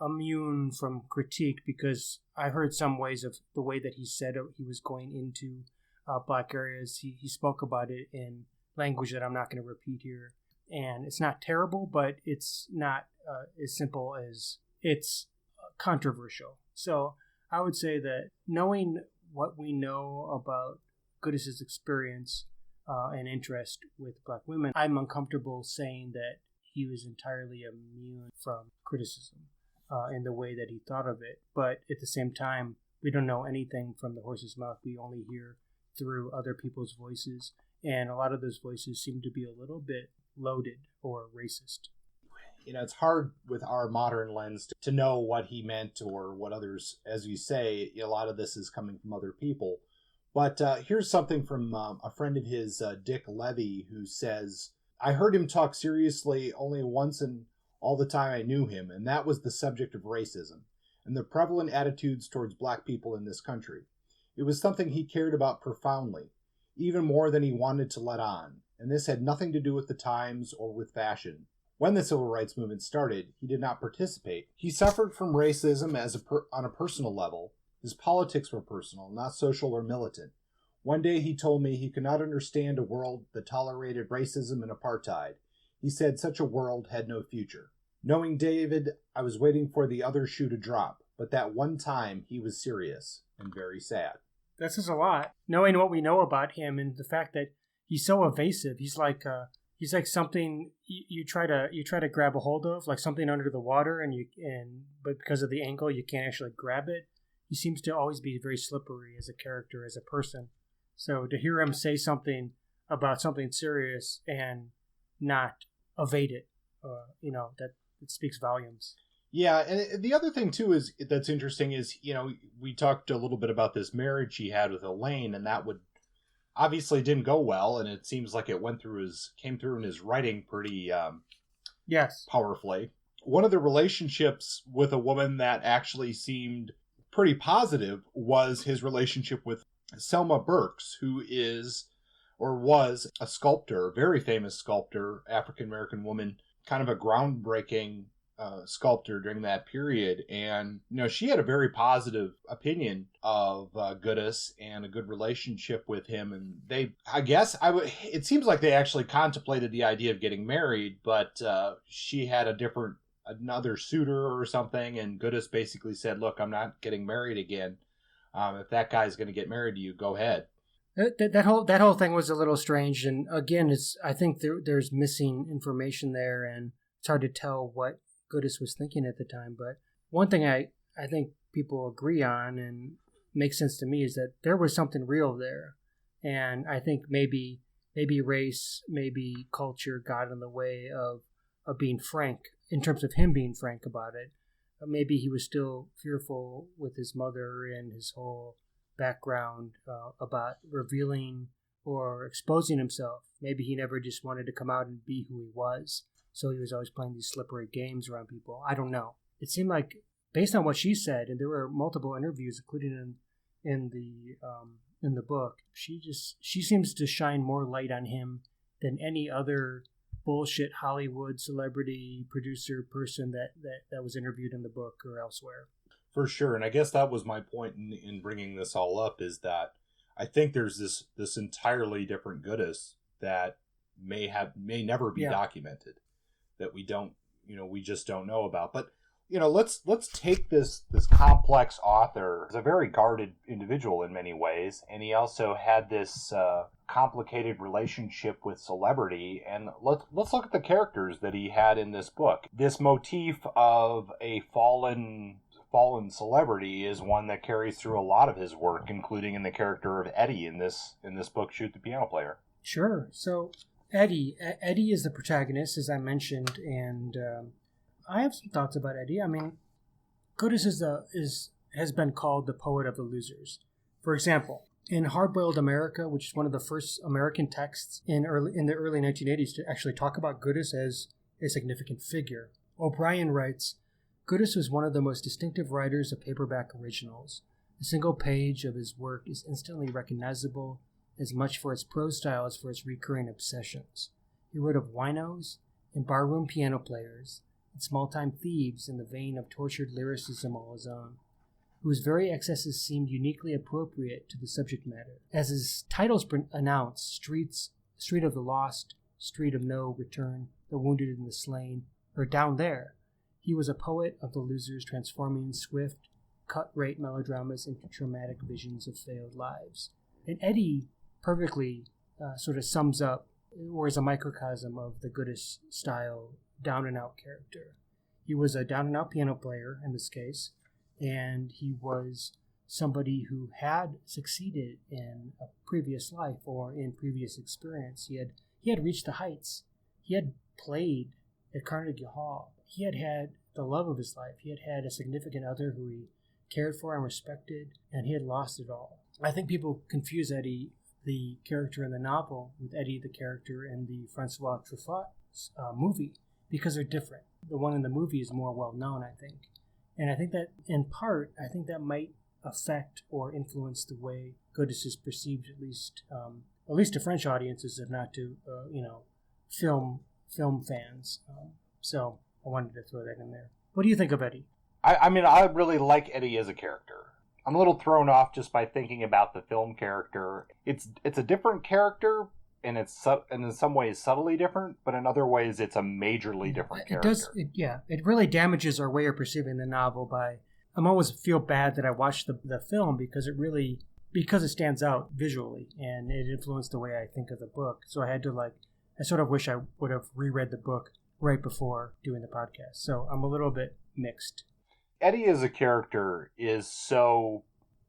immune from critique, because I heard some ways of the way that he said he was going into black areas. He spoke about it in language that I'm not going to repeat here. And it's not terrible, but it's not as simple as it's controversial. So I would say that knowing what we know about Goodis's experience and interest with black women, I'm uncomfortable saying that he was entirely immune from criticism in the way that he thought of it. But at the same time, we don't know anything from the horse's mouth. We only hear through other people's voices, and a lot of those voices seem to be a little bit loaded or racist. It's hard with our modern lens to know what he meant or what others, as you say, a lot of this is coming from other people. But here's something from a friend of his, Dick Levy, who says, I heard him talk seriously only once in all the time I knew him, and that was the subject of racism and the prevalent attitudes towards black people in this country. It was something he cared about profoundly, even more than he wanted to let on, and this had nothing to do with the times or with fashion. When the civil rights movement started, he did not participate. He suffered from racism on a personal level. His politics were personal, not social or militant. One day he told me he could not understand a world that tolerated racism and apartheid. He said such a world had no future. Knowing David, I was waiting for the other shoe to drop, but that one time he was serious and very sad. That says a lot. Knowing what we know about him and the fact that he's so evasive, he's like something you try to grab a hold of, like something under the water, but because of the angle you can't actually grab it. He seems to always be very slippery as a character, as a person. So to hear him say something about something serious and not evade it, that it speaks volumes. Yeah, and the other thing too is that's interesting is we talked a little bit about this marriage he had with Elaine, and that obviously didn't go well, and it seems like it came through in his writing pretty powerfully. One of the relationships with a woman that actually seemed pretty positive was his relationship with Selma Burks, who is or was a sculptor, a very famous sculptor, African-American woman, kind of a groundbreaking sculptor during that period. And, she had a very positive opinion of Goodis and a good relationship with him. And it seems like they actually contemplated the idea of getting married, but she had another suitor or something. And Goodis basically said, look, I'm not getting married again. If that guy's going to get married to you, go ahead. That whole thing was a little strange. And again, I think there's missing information there, and it's hard to tell what Goodis was thinking at the time. But one thing I think people agree on and makes sense to me is that there was something real there. And I think maybe race, maybe culture got in the way of being frank, in terms of him being frank about it. Maybe he was still fearful with his mother and his whole background about revealing or exposing himself. Maybe he never just wanted to come out and be who he was. So he was always playing these slippery games around people. I don't know. It seemed like, based on what she said, and there were multiple interviews, including in the book, she seems to shine more light on him than any other bullshit Hollywood celebrity, producer, person that was interviewed in the book or elsewhere. For sure. And I guess that was my point in bringing this all up, is that I think there's this entirely different Goodis that may never be documented, that we just don't know about. But, let's take this complex author as a very guarded individual in many ways. And he also had this complicated relationship with celebrity. And let's look at the characters that he had in this book. This motif of a fallen celebrity is one that carries through a lot of his work, including in the character of Eddie in this book, Shoot the Piano Player. Sure. So Eddie is the protagonist, as I mentioned, and I have some thoughts about Eddie. I mean, Goodis has been called the poet of the losers. For example, in Hard-Boiled America, which is one of the first American texts in the early 1980s to actually talk about Goodis as a significant figure, O'Brien writes, Goodis was one of the most distinctive writers of paperback originals. A single page of his work is instantly recognizable, as much for its prose style as for its recurring obsessions. He wrote of winos and barroom piano players, and small-time thieves in the vein of tortured lyricism all his own, whose very excesses seemed uniquely appropriate to the subject matter. As his titles announce, Street of the Lost, Street of No Return, The Wounded and the Slain, or Down There, he was a poet of the losers, transforming swift, cut-rate melodramas into traumatic visions of failed lives. And Eddie perfectly sort of sums up, or is a microcosm of the Goodis style down-and-out character. He was a down-and-out piano player in this case, and he was somebody who had succeeded in a previous life or in previous experience. He had reached the heights. He had played at Carnegie Hall. He had had the love of his life. He had had a significant other who he cared for and respected, and he had lost it all. I think people confuse Eddie, the character in the novel, with Eddie, the character in the Francois Truffaut movie, because they're different. The one in the movie is more well-known, I think. And I think that, in part, that might affect or influence the way Goodis is perceived, at least to French audiences, if not to, film fans. So I wanted to throw that in there. What do you think of Eddie? I mean, I really like Eddie as a character. I'm a little thrown off just by thinking about the film character. It's a different character, and it's in some ways subtly different, but in other ways it's a majorly different character. It really damages our way of perceiving the novel by... I always feel bad that I watched the film because it stands out visually, and it influenced the way I think of the book. So I had to I sort of wish I would have reread the book right before doing the podcast. So I'm a little bit mixed. Eddie as a character is so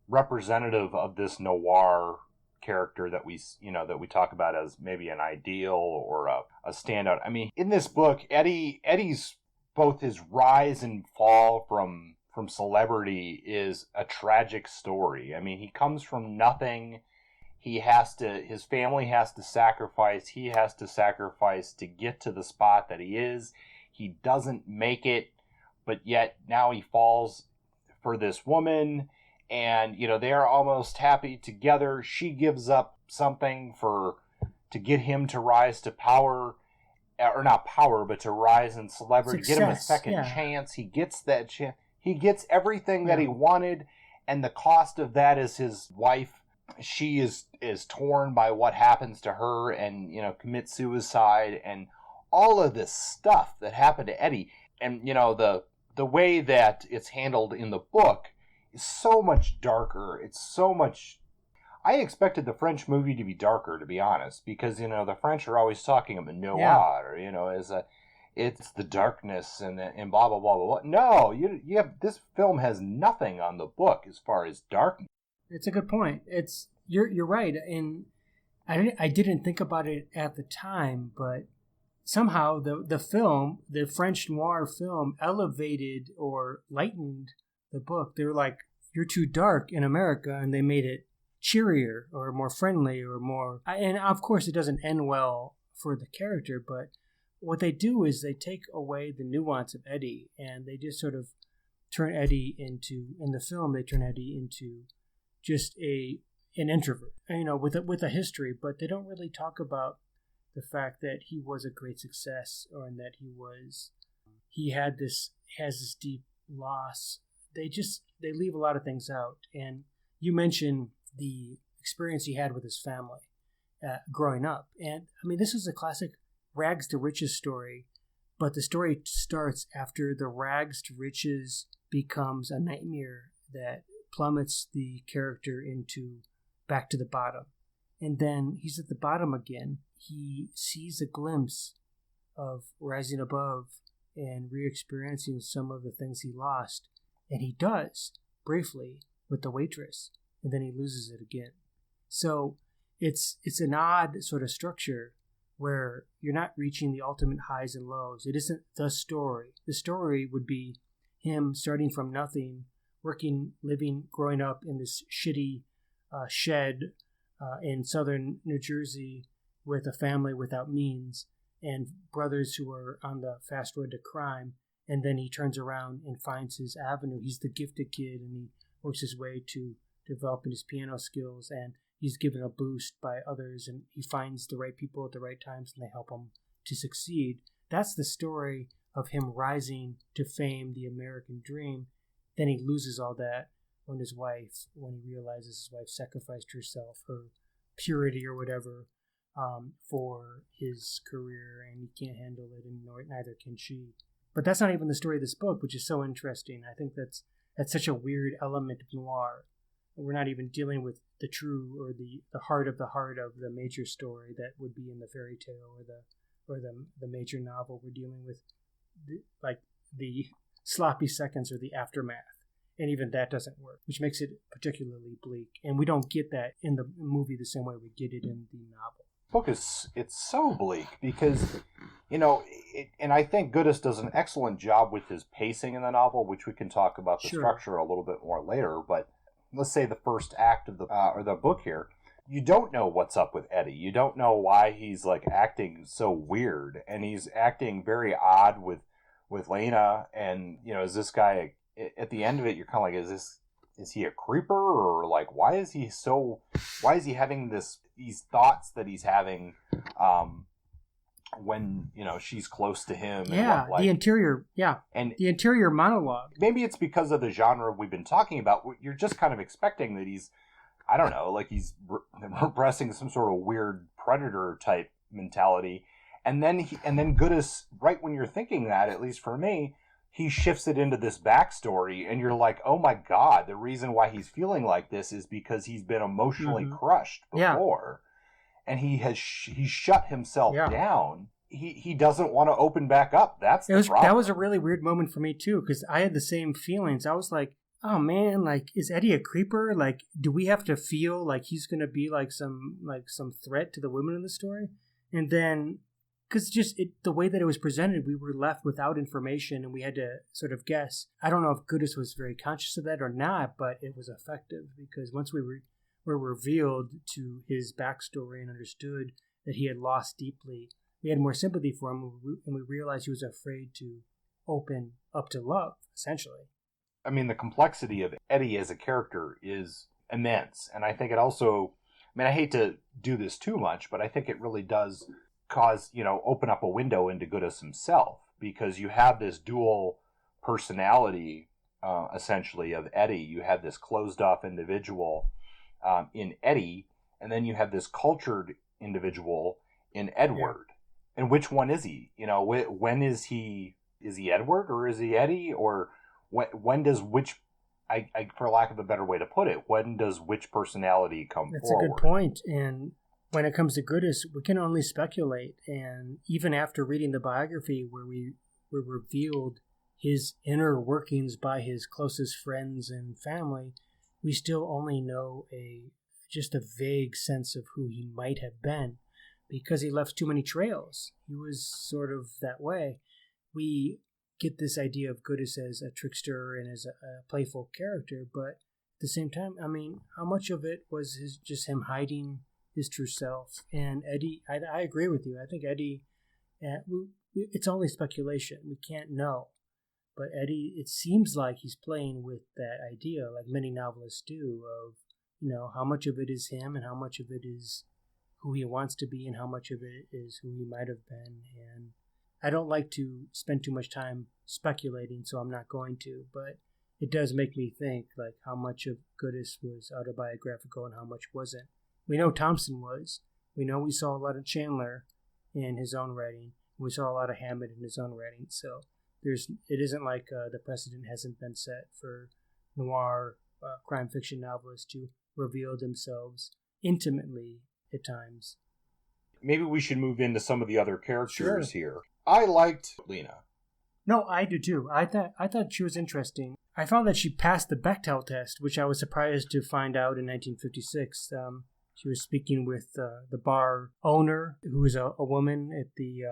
representative of this noir character that we talk about as maybe an ideal or a standout. I mean, in this book, Eddie's both his rise and fall from celebrity is a tragic story. I mean, he comes from nothing. His family has to sacrifice. He has to sacrifice to get to the spot that he is. He doesn't make it, but yet now he falls for this woman, and they are almost happy together. She gives up something for to get him to rise to power, or not power, but to rise in celebrity, Success, get him a second chance. He gets that chance. He gets everything that he wanted, and the cost of that is his wife. She is torn by what happens to her, and commits suicide, and all of this stuff that happened to Eddie. And the way that it's handled in the book is so much darker. It's so much. I expected the French movie to be darker, to be honest, because the French are always talking about noir, as it's the darkness and blah blah blah blah blah. No, you have, this film has nothing on the book as far as darkness. It's a good point. You're right, and I didn't think about it at the time, but somehow the French noir film elevated or lightened the book. They were like, you're too dark in America, and they made it cheerier or more friendly or more. And of course, it doesn't end well for the character, but what they do is they take away the nuance of Eddie, and they just sort of turn Eddie into, in the film, they turn Eddie into just an introvert, with a history, but they don't really talk about the fact that he was a great success, or that he has this deep loss. They leave a lot of things out. And you mentioned the experience he had with his family growing up. And this is a classic rags to riches story, but the story starts after the rags to riches becomes a nightmare that plummets the character into back to the bottom. And then he's at the bottom again. He sees a glimpse of rising above and re-experiencing some of the things he lost. And he does, briefly, with the waitress. And then he loses it again. So it's an odd sort of structure where you're not reaching the ultimate highs and lows. It isn't the story. The story would be him starting from nothing, growing up in this shitty shed in southern New Jersey with a family without means and brothers who are on the fast road to crime. And then he turns around and finds his avenue. He's the gifted kid, and he works his way to developing his piano skills, and he's given a boost by others, and he finds the right people at the right times, and they help him to succeed. That's the story of him rising to fame, the American dream. Then he loses all that when he realizes his wife sacrificed herself, her purity or whatever, for his career, and he can't handle it, and neither can she. But that's not even the story of this book, which is so interesting. I think that's such a weird element of noir. We're not even dealing with the true or the heart of the major story that would be in the fairy tale or the major novel. We're dealing with the sloppy seconds or the aftermath. And even that doesn't work, which makes it particularly bleak. And we don't get that in the movie the same way we get it in the novel. Book it's so bleak because, and I think Goodis does an excellent job with his pacing in the novel, which we can talk about the structure a little bit more later. But let's say the first act of the book here, you don't know what's up with Eddie. You don't know why he's acting so weird, and he's acting very odd with Lena. And is this guy? At the end of it, you're kind of like, is he a creeper, or why is he having these thoughts that he's having when she's close to him? Yeah, and the interior monologue. Maybe it's because of the genre we've been talking about. You're just kind of expecting that he's, I don't know, he's repressing some sort of weird predator type mentality, and then Goodis, right when you're thinking that, at least for me, he shifts it into this backstory, and you're like, oh my God, the reason why he's feeling like this is because he's been emotionally crushed before. Yeah. And he's shut himself down. He doesn't want to open back up. That's the problem. That was a really weird moment for me too, because I had the same feelings. I was like, oh man, is Eddie a creeper? Do we have to feel like he's going to be some threat to the women in the story? And then, because the way that it was presented, we were left without information, and we had to sort of guess. I don't know if Goodis was very conscious of that or not, but it was effective, because once we were revealed to his backstory and understood that he had lost deeply, we had more sympathy for him, and we realized he was afraid to open up to love, essentially. The complexity of Eddie as a character is immense, and I think it also, mean, I hate to do this too much, but I think it really does cause, open up a window into Goodis himself, because you have this dual personality, essentially, of Eddie. You have this closed off individual in Eddie, and then you have this cultured individual in Edward. Yeah. And which one is he? When is he Edward, or is he Eddie, or when does which, for lack of a better way to put it, when does which personality come That's forward? That's a good point. And when it comes to Goodis, we can only speculate. And even after reading the biography where we were revealed his inner workings by his closest friends and family, we still only know just a vague sense of who he might have been, because he left too many trails. He was sort of that way. We get this idea of Goodis as a trickster and as a playful character, but at the same time, I mean, how much of it was just him hiding his true self? And Eddie, I agree with you. I think Eddie, it's only speculation. We can't know. But Eddie, it seems like he's playing with that idea, like many novelists do, of, how much of it is him and how much of it is who he wants to be and how much of it is who he might have been. And I don't like to spend too much time speculating, so I'm not going to, but it does make me think, like, how much of Goodis was autobiographical and how much wasn't. We know Thompson was. We know we saw a lot of Chandler in his own writing. We saw a lot of Hammett in his own writing, so it isn't like the precedent hasn't been set for noir crime fiction novelists to reveal themselves intimately at times. Maybe we should move into some of the other characters here. I liked Lena. No, I do too. I thought she was interesting. I found that she passed the Bechdel test, which I was surprised to find out in 1956. She was speaking with the bar owner, who was a woman at the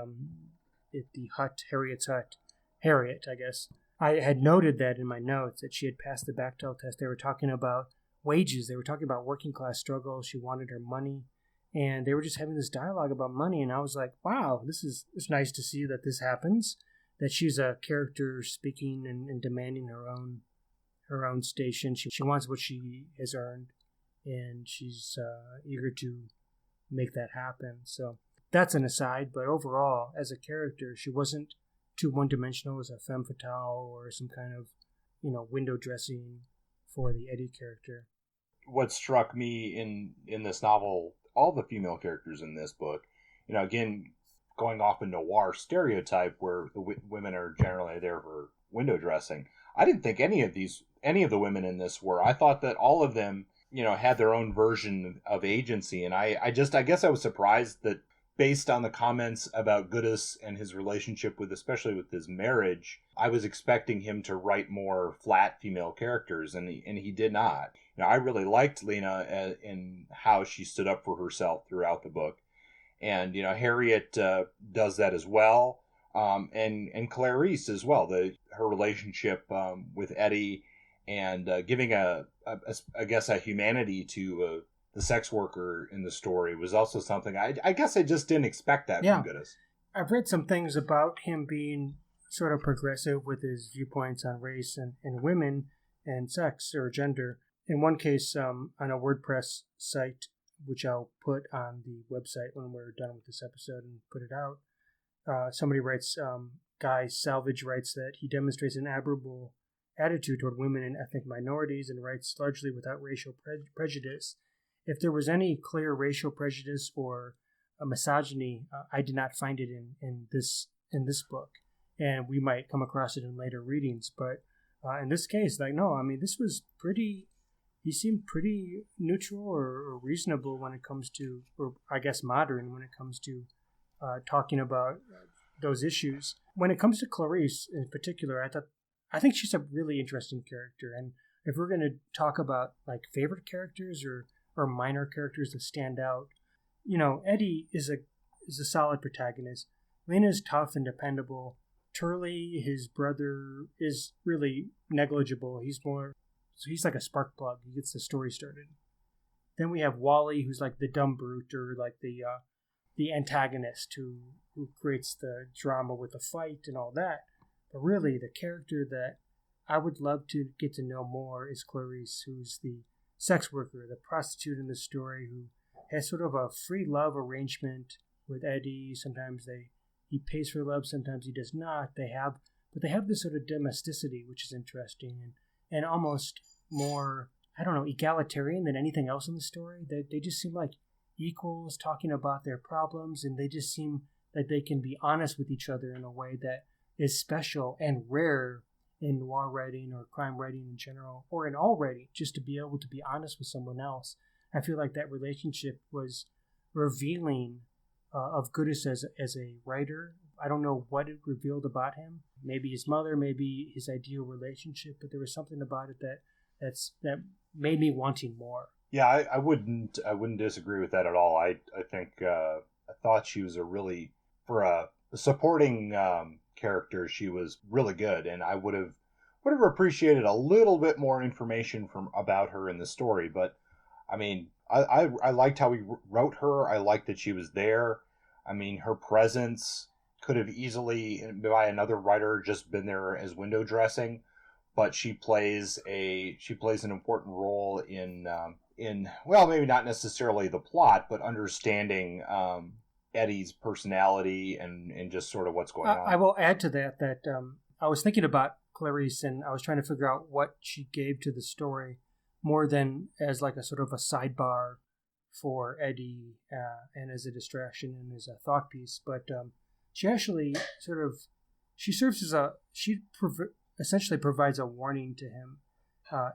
hut, Harriet's hut. Harriet, I guess. I had noted that in my notes, that she had passed the Bechdel test. They were talking about wages. They were talking about working class struggles. She wanted her money. And they were just having this dialogue about money. And I was like, wow, it's nice to see that this happens, that she's a character speaking and demanding her own station. She wants what she has earned, and she's eager to make that happen. So that's an aside. But overall, as a character, she wasn't too one-dimensional as a femme fatale or some kind of, window dressing for the Eddie character. What struck me in this novel, all the female characters in this book, again, going off a noir stereotype where the women are generally there for window dressing. I didn't think any of the women in this were. I thought that all of them, had their own version of agency. And I guess I was surprised that, based on the comments about Goodis and his relationship especially with his marriage, I was expecting him to write more flat female characters, and he did not. I really liked Lena in how she stood up for herself throughout the book. And, Harriet does that as well. And Clarice as well, her relationship with Eddie, and giving I guess a humanity to the sex worker in the story was also something I guess I just didn't expect that from Goodis. I've read some things about him being sort of progressive with his viewpoints on race and women and sex or gender. In one case, on a WordPress site, which I'll put on the website when we're done with this episode and put it out, somebody writes, Guy Salvage writes that he demonstrates an admirable attitude toward women and ethnic minorities and writes largely without racial prejudice. If there was any clear racial prejudice or a misogyny, I did not find it in this book, and we might come across it in later readings. But in this case, this was pretty. He seemed pretty neutral or reasonable when it comes to, or I guess modern when it comes to talking about those issues. When it comes to Clarice in particular, I think she's a really interesting character, and if we're going to talk about like favorite characters or minor characters that stand out, Eddie is a solid protagonist. Lena's tough and dependable. Turley, his brother, is really negligible. He's like a spark plug. He gets the story started. Then we have Wally, who's like the dumb brute, or like the antagonist who creates the drama with the fight and all that. But really, the character that I would love to get to know more is Clarice, who's the sex worker, the prostitute in the story, who has sort of a free love arrangement with Eddie. Sometimes he pays for love, sometimes he does not. But they have this sort of domesticity, which is interesting and almost more, I don't know, egalitarian than anything else in the story. They just seem like equals talking about their problems, and they just seem like they can be honest with each other in a way that is special and rare in noir writing or crime writing in general, or in all writing, just to be able to be honest with someone else. I feel like that relationship was revealing of Goodis as a writer. I don't know what it revealed about him. Maybe his mother, maybe his ideal relationship, but there was something about it that made me wanting more. Yeah, I wouldn't disagree with that at all. I think I thought she was for a supporting character, she was really good, and I would have appreciated a little bit more information about her in the story. But I mean, I liked how he wrote her. I liked that she was there. I mean, her presence could have easily, by another writer, just been there as window dressing, but she plays an important role in well, maybe not necessarily the plot, but understanding Eddie's personality and just sort of what's going on. I will add to that I was thinking about Clarice, and I was trying to figure out what she gave to the story more than as like a sort of a sidebar for Eddie and as a distraction and as a thought piece. But she actually essentially provides a warning to him.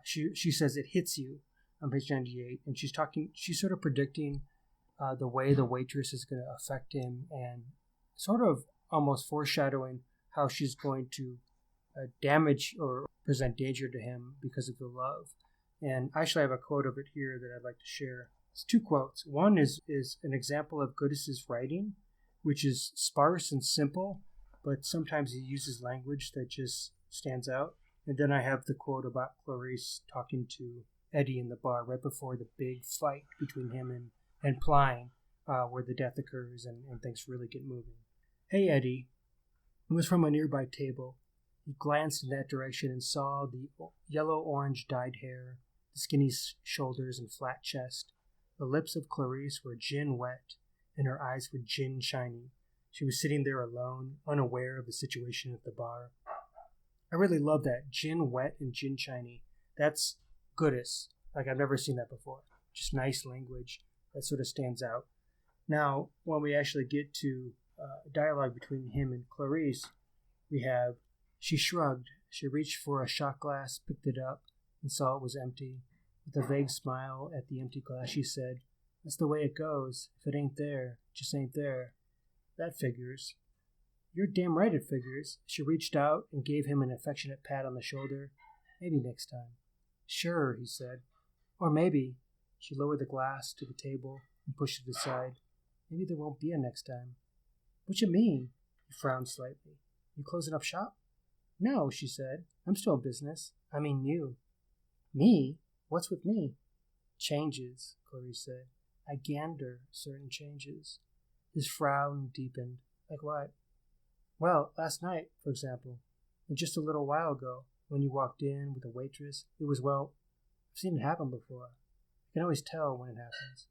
She says it hits you on page 98, and she's sort of predicting the way the waitress is going to affect him, and sort of almost foreshadowing how she's going to damage or present danger to him because of the love. And I actually have a quote of it here that I'd like to share. It's two quotes. One is an example of Goodis's writing, which is sparse and simple, but sometimes he uses language that just stands out. And then I have the quote about Clarice talking to Eddie in the bar right before the big fight between him and Plying, where the death occurs and things really get moving. "Hey, Eddie." It was from a nearby table. He glanced in that direction and saw the yellow-orange dyed hair, the skinny shoulders and flat chest. The lips of Clarice were gin wet, and her eyes were gin shiny. She was sitting there alone, unaware of the situation at the bar. I really love that. Gin wet and gin shiny. That's Goodis. Like, I've never seen that before. Just nice language. That sort of stands out. Now, when we actually get to dialogue between him and Clarice, we have, she shrugged. She reached for a shot glass, picked it up, and saw it was empty. With a vague smile at the empty glass, she said, "That's the way it goes. If it ain't there, it just ain't there. That figures." "You're damn right it figures." She reached out and gave him an affectionate pat on the shoulder. "Maybe next time." "Sure," he said. "Or maybe." She lowered the glass to the table and pushed it aside. "Maybe there won't be a next time." "What you mean?" He frowned slightly. "You closing up shop?" "No," she said. "I'm still in business. I mean you." "Me? What's with me?" "Changes," Clarice said. "I gander certain changes." His frown deepened. "Like what?" "Well, last night, for example, and just a little while ago, when you walked in with a waitress, it was, well, I've seen it happen before. I can always tell when it happens."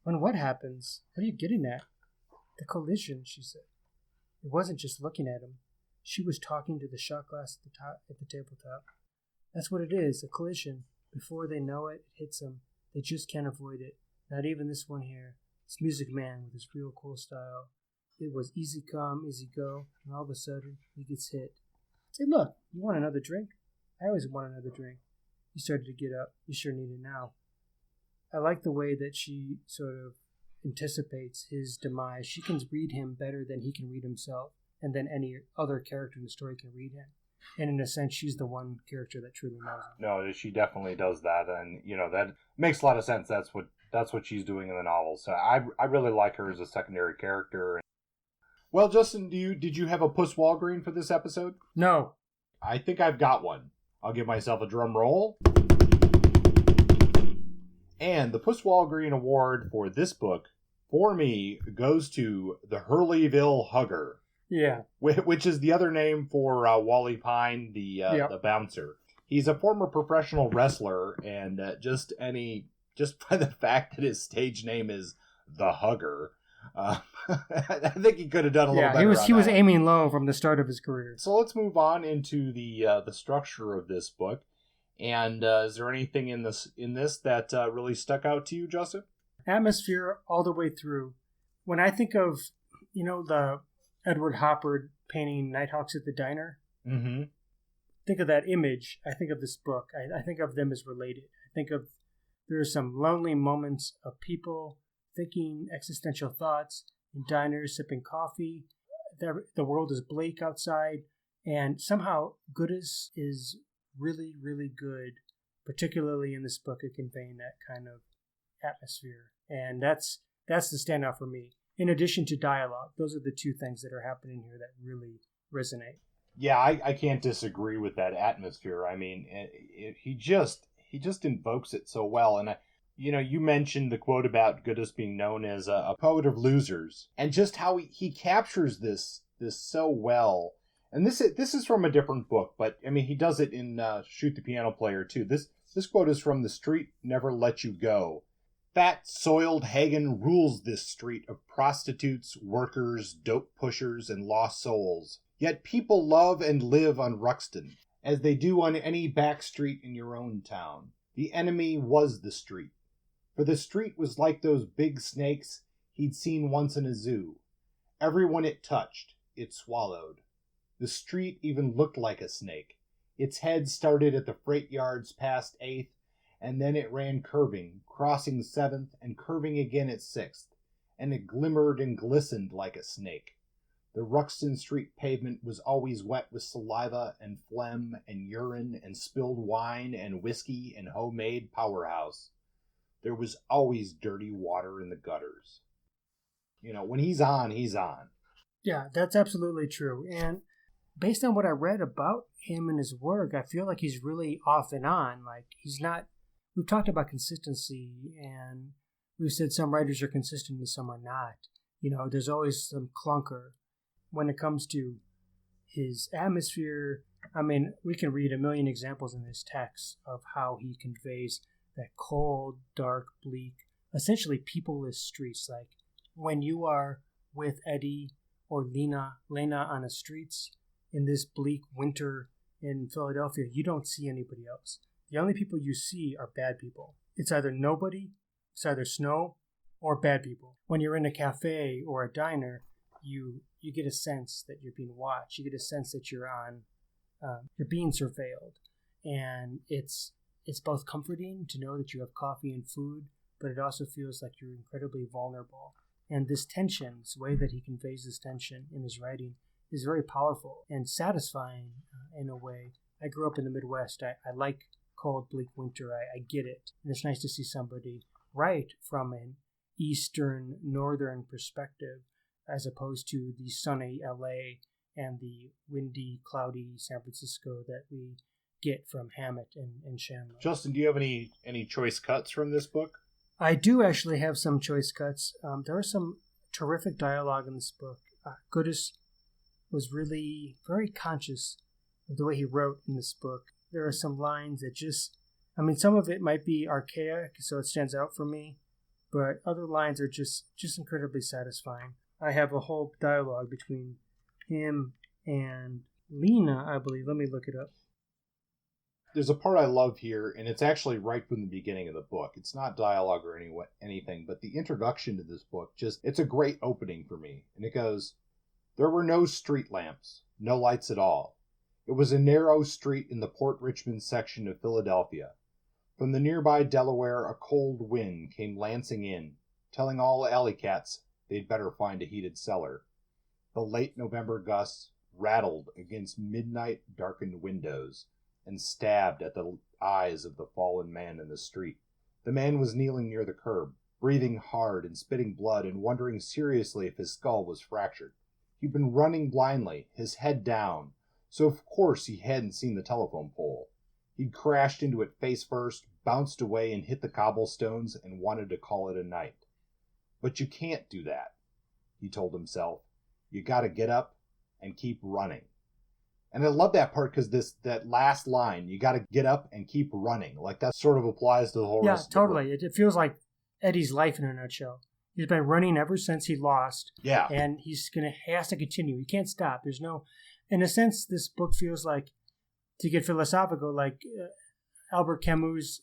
"When what happens? What are you getting at?" "The collision," she said. It wasn't just looking at him. She was talking to the shot glass at the tabletop. "That's what it is, a collision. Before they know it, it hits them. They just can't avoid it. Not even this one here. This Music Man with his real cool style. It was easy come, easy go, and all of a sudden, he gets hit. Say, look, you want another drink? I always want another drink." He started to get up. "You sure need it now." I like the way that she sort of anticipates his demise. She can read him better than he can read himself, and then any other character in the story can read him. And in a sense, she's the one character that truly knows him. No, she definitely does that, and that makes a lot of sense. That's what she's doing in the novel. So I really like her as a secondary character. Well, Justin, did you have a Puss Walgreen for this episode? No. I think I've got one. I'll give myself a drum roll. And the Puss Walgreen Award for this book, for me, goes to the Hurleyville Hugger. Yeah. Which is the other name for Wally Pine, the bouncer. He's a former professional wrestler, and just any just by the fact that his stage name is The Hugger. I think he could have done a little better. He was aiming low from the start of his career. So let's move on into the structure of this book. And is there anything in this that really stuck out to you, Justin? Atmosphere all the way through. When I think of, the Edward Hopper painting Nighthawks at the Diner, mm-hmm. think of that image. I think of this book. I think of them as related. I think of there are some lonely moments of people thinking existential thoughts in diners, sipping coffee. The world is bleak outside, and somehow Goodis is really, really good, particularly in this book, at conveying that kind of atmosphere. And that's the standout for me. In addition to dialogue, those are the two things that are happening here that really resonate. Yeah, I can't disagree with that atmosphere. I mean, he just invokes it so well. And you mentioned the quote about Goodis being known as a poet of losers, and just how he captures this so well. And this is from a different book, but I mean, he does it in Shoot the Piano Player too. This quote is from The Street Never Let You Go. Fat, soiled Hagen rules this street of prostitutes, workers, dope pushers, and lost souls. Yet people love and live on Ruxton, as they do on any back street in your own town. The enemy was the street, for the street was like those big snakes he'd seen once in a zoo. Everyone it touched, it swallowed. The street even looked like a snake. Its head started at the freight yards past 8th, and then it ran curving, crossing 7th, and curving again at 6th, and it glimmered and glistened like a snake. The Ruxton Street pavement was always wet with saliva and phlegm and urine and spilled wine and whiskey and homemade powerhouse. There was always dirty water in the gutters. When he's on, he's on. Yeah, that's absolutely true. And based on what I read about him and his work, I feel like he's really off and on. Like, he's not... We've talked about consistency, and we've said some writers are consistent and some are not. There's always some clunker. When it comes to his atmosphere, I mean, we can read a million examples in this text of how he conveys that cold, dark, bleak, essentially peopleless streets. Like, when you are with Eddie or Lena on the streets in this bleak winter in Philadelphia, you don't see anybody else. The only people you see are bad people. It's either nobody, it's either snow, or bad people. When you're in a cafe or a diner, you get a sense that you're being watched. You get a sense that you're being surveilled. And it's both comforting to know that you have coffee and food, but it also feels like you're incredibly vulnerable. And this tension, this way that he conveys this tension in his writing, is very powerful and satisfying in a way. I grew up in the Midwest. I like cold, bleak winter. I get it. And it's nice to see somebody write from an eastern, northern perspective, as opposed to the sunny LA and the windy, cloudy San Francisco that we get from Hammett and Chandler. Justin, do you have any choice cuts from this book? I do actually have some choice cuts. There are some terrific dialogue in this book. Goodis was really very conscious of the way he wrote in this book. There are some lines that some of it might be archaic, so it stands out for me, but other lines are just incredibly satisfying. I have a whole dialogue between him and Lena, I believe. Let me look it up. There's a part I love here, and it's actually right from the beginning of the book. It's not dialogue or anything, but the introduction to this book, it's a great opening for me. And it goes, "There were no street lamps, no lights at all. It was a narrow street in the Port Richmond section of Philadelphia. From the nearby Delaware, a cold wind came lancing in, telling all alley cats they'd better find a heated cellar. The late November gusts rattled against midnight darkened windows and stabbed at the eyes of the fallen man in the street. The man was kneeling near the curb, breathing hard and spitting blood and wondering seriously if his skull was fractured. He'd been running blindly, his head down, so of course he hadn't seen the telephone pole. He'd crashed into it face first, bounced away and hit the cobblestones and wanted to call it a night. But you can't do that, he told himself. You gotta get up and keep running. And I love that part because that last line, you got to get up and keep running. Like that sort of applies to the whole rest of the book. Totally. It feels like Eddie's life in a nutshell. He's been running ever since he lost. Yeah. And he has to continue. He can't stop. There's no, in a sense, this book feels like, to get philosophical, like Albert Camus'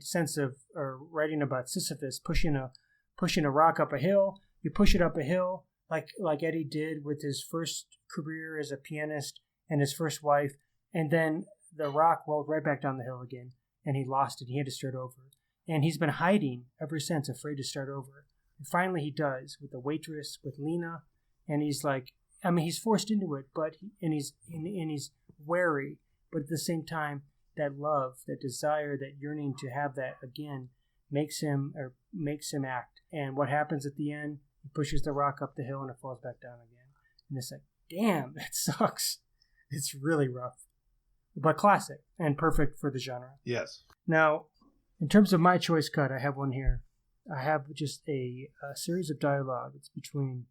sense of writing about Sisyphus pushing a rock up a hill. You push it up a hill like Eddie did with his first career as a pianist and his first wife, and then the rock rolled right back down the hill again, and he lost it. He had to start over, and he's been hiding ever since, afraid to start over. And finally, he does with the waitress, with Lena, and he's like, I mean, he's forced into it, but he's wary, but at the same time, that love, that desire, that yearning to have that again makes him act. And what happens at the end? He pushes the rock up the hill and it falls back down again. And it's like, damn, that sucks. It's really rough, but classic and perfect for the genre. Yes. Now, in terms of my choice cut, I have one here. I have just a series of dialogue. It's between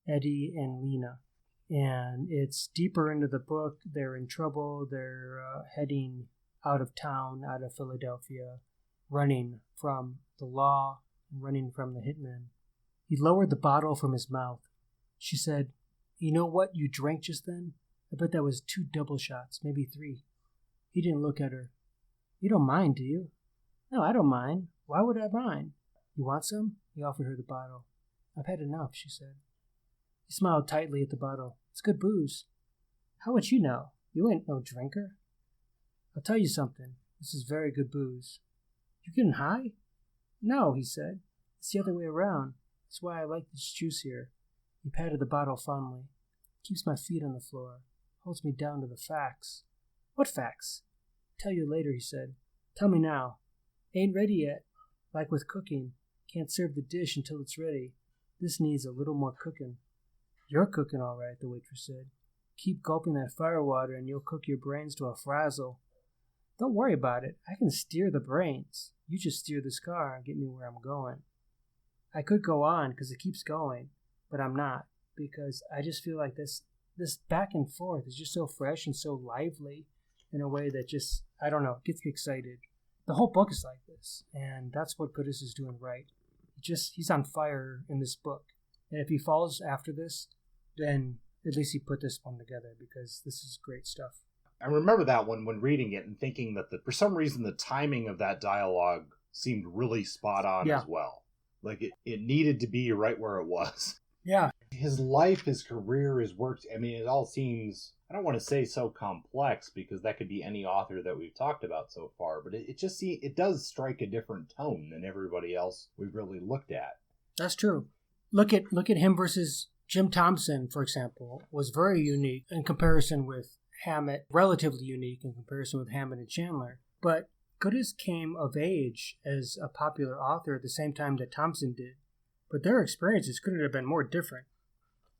Eddie and Lena. And it's deeper into the book. They're in trouble. They're heading out of town, out of Philadelphia, running from the law and running from the hitman. He lowered the bottle from his mouth. She said, "You know what you drank just then? I bet that was 2 double shots, maybe 3. He didn't look at her. "You don't mind, do you?" "No, I don't mind. Why would I mind?" "You want some?" He offered her the bottle. "I've had enough," she said. He smiled tightly at the bottle. "It's good booze." "How would you know? You ain't no drinker." "I'll tell you something. This is very good booze." "You getting high?" "No," he said. "It's the other way around. That's why I like this juice here." He patted the bottle fondly. "Keeps my feet on the floor. Holds me down to the facts." "What facts?" "Tell you later," he said. "Tell me now." "Ain't ready yet. Like with cooking. Can't serve the dish until it's ready. This needs a little more cooking." "You're cooking all right," the waitress said. "Keep gulping that firewater and you'll cook your brains to a frazzle." "Don't worry about it. I can steer the brains. You just steer this car and get me where I'm going." I could go on because it keeps going, but I'm not, because I just feel like this back and forth is just so fresh and so lively in a way that just, I don't know, gets me excited. The whole book is like this, and that's what Goodis is doing right. He's on fire in this book. And if he falls after this, then at least he put this one together, because this is great stuff. I remember that one when reading it and thinking that for some reason the timing of that dialogue seemed really spot on as well. Like it needed to be right where it was. Yeah. His life, his career, his work, I mean, it all seems, I don't want to say so complex, because that could be any author that we've talked about so far, but it does strike a different tone than everybody else we've really looked at. That's true. Look at him versus Jim Thompson, for example, was very unique in comparison with Hammett, relatively unique in comparison with Hammett and Chandler. But Goodis came of age as a popular author at the same time that Thompson did. But their experiences couldn't have been more different.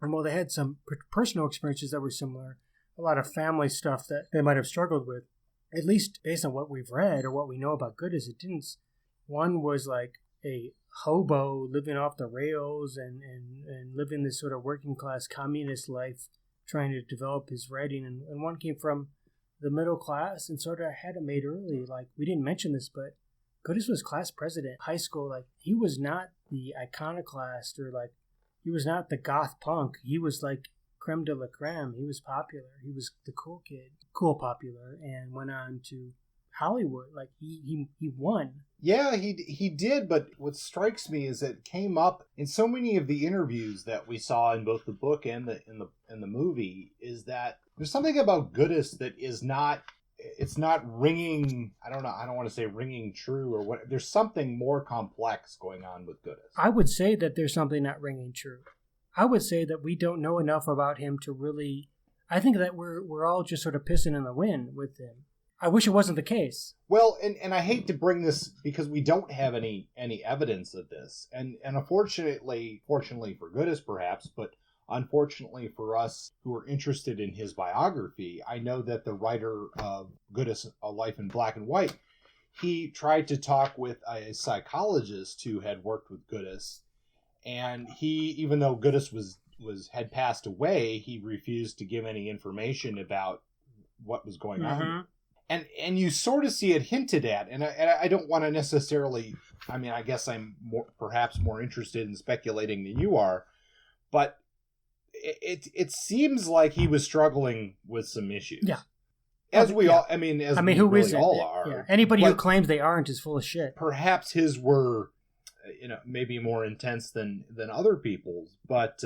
And while they had some personal experiences that were similar, a lot of family stuff that they might have struggled with, at least based on what we've read or what we know about Goodis, it didn't. One was like a hobo living off the rails and living this sort of working class communist life, trying to develop his writing. And one came from the middle class and sort of had it made early. Like, we didn't mention this, but Goodis was class president, high school. Like, he was not the iconoclast, or like, he was not the goth punk. He was like creme de la creme. He was popular. He was the cool kid, cool popular, and went on to Hollywood. Like, he won. Yeah, he did, but what strikes me is it came up in so many of the interviews that we saw in both the book and the movie, is that there's something about Goodis that is not, it's not ringing, I don't want to say ringing true or what, there's something more complex going on with Goodis. I would say that there's something not ringing true. I would say that we don't know enough about him to really, I think that we're all just sort of pissing in the wind with him. I wish it wasn't the case. Well, and I hate to bring this because we don't have any evidence of this. And unfortunately, fortunately for Goodis perhaps, but unfortunately for us who are interested in his biography, I know that the writer of Goodis, A Life in Black and White, he tried to talk with a psychologist who had worked with Goodis. And he, even though Goodis had passed away, he refused to give any information about what was going on. And you sort of see it hinted at, and I don't want to necessarily, I mean, I guess I'm perhaps more interested in speculating than you are, but it seems like he was struggling with some issues. Yeah. As we all, I mean, who really isn't? all are. Yeah. Anybody who claims they aren't is full of shit. Perhaps his were, maybe more intense than other people's, but,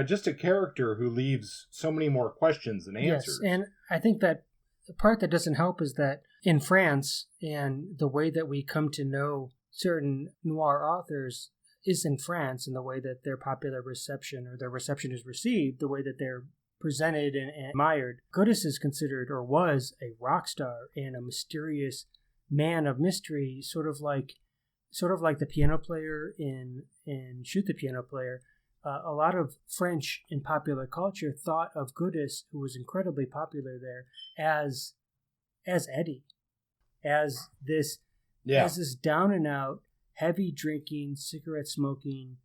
just a character who leaves so many more questions than answers. Yes, and I think that the part that doesn't help is that in France, and the way that we come to know certain noir authors is in France, and the way that their popular reception or their reception is received, the way that they're presented and admired. Goodis is considered, or was, a rock star and a mysterious man of mystery, sort of like the piano player in Shoot the Piano Player. A lot of French in popular culture thought of Goodis, who was incredibly popular there, as Eddie, as this down and out, heavy drinking, cigarette smoking,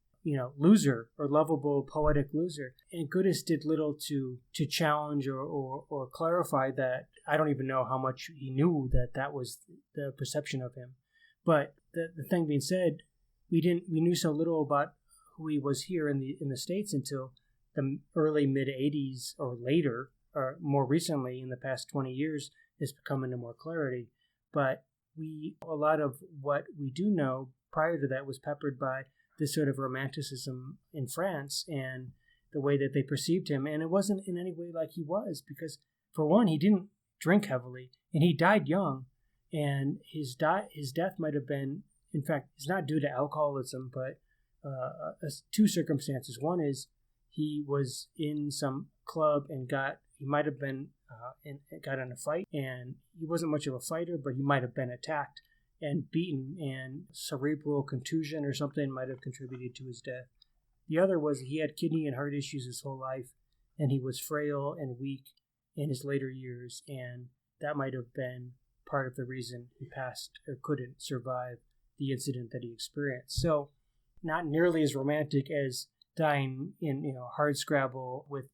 loser, or lovable poetic loser. And Goodis did little to challenge or clarify that. I don't even know how much he knew that was the perception of him. But the thing being said, we knew so little about who he was here in the States until the early mid 80s or later, or more recently in the past 20 years, it's become into more clarity. But a lot of what we do know prior to that was peppered by this sort of romanticism in France and the way that they perceived him. And it wasn't in any way like he was, because for one, he didn't drink heavily and he died young. And his death might have been, in fact, it's not due to alcoholism, but two circumstances. One is he was in some club and got in a fight, and he wasn't much of a fighter, but he might have been attacked and beaten, and cerebral contusion or something might have contributed to his death. The other was he had kidney and heart issues his whole life, and he was frail and weak in his later years, and that might have been part of the reason he passed or couldn't survive the incident that he experienced. So not nearly as romantic as dying in hard scrabble with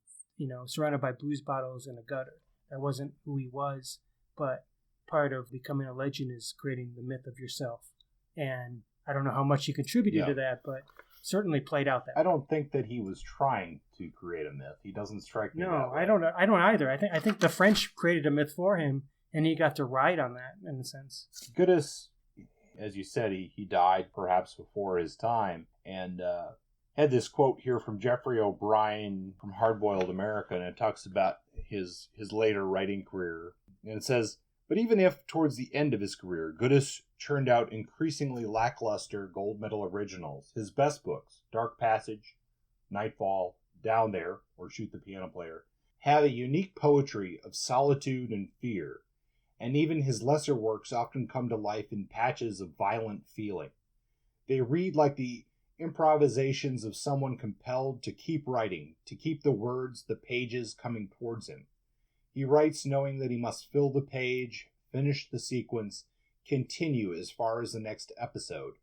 surrounded by blues bottles in a gutter. That wasn't who he was, but part of becoming a legend is creating the myth of yourself. And I don't know how much he contributed to that, but certainly played out that. I don't think that he was trying to create a myth. He doesn't strike me. No, I don't either. I think the French created a myth for him, and he got to ride on that in a sense. Goodis, as you said, he died perhaps before his time, and had this quote here from Jeffrey O'Brien from Hardboiled America, and it talks about his later writing career. And it says, but even if towards the end of his career, Goodis churned out increasingly lackluster gold medal originals, his best books, Dark Passage, Nightfall, Down There, or Shoot the Piano Player, have a unique poetry of solitude and fear, and even his lesser works often come to life in patches of violent feeling. They read like the improvisations of someone compelled to keep writing, to keep the words, the pages coming towards him. He writes knowing that he must fill the page, finish the sequence, continue as far as the next episode,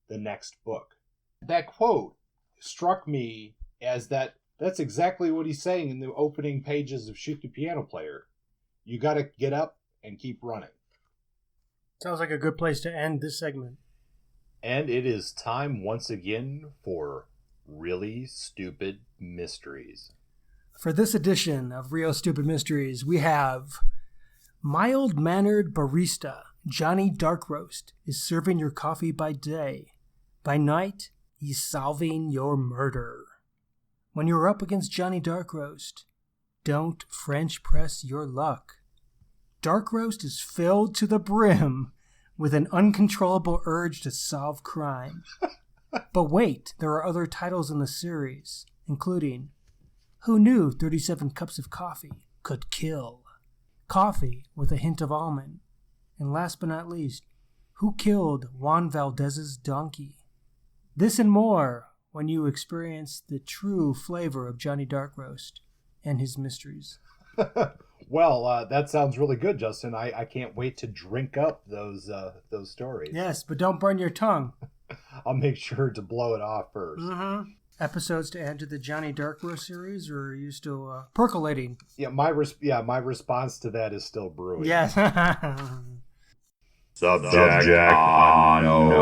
the next book. That quote struck me as that's exactly what he's saying in the opening pages of Shoot the Piano Player. You got to get up and keep running. Sounds like a good place to end this segment. And it is time once again for Really Stupid Mysteries. For this edition of Real Stupid Mysteries, we have mild-mannered barista Johnny Darkroast is serving your coffee by day. By night, he's solving your murder. When you're up against Johnny Darkroast, don't French press your luck. Darkroast is filled to the brim with an uncontrollable urge to solve crime. But wait, there are other titles in the series, including Who Knew 37 Cups of Coffee Could Kill? Coffee with a Hint of Almond. And last but not least, Who Killed Juan Valdez's Donkey? This and more when you experience the true flavor of Johnny Darkroast and his mysteries. Well, that sounds really good, Justin. I can't wait to drink up those stories. Yes, but don't burn your tongue. I'll make sure to blow it off first. Mm-hmm. episodes to add to the Johnny Darkbro series, or are you still percolating? Yeah, my response to that is still brewing. Yes. Subject unknown.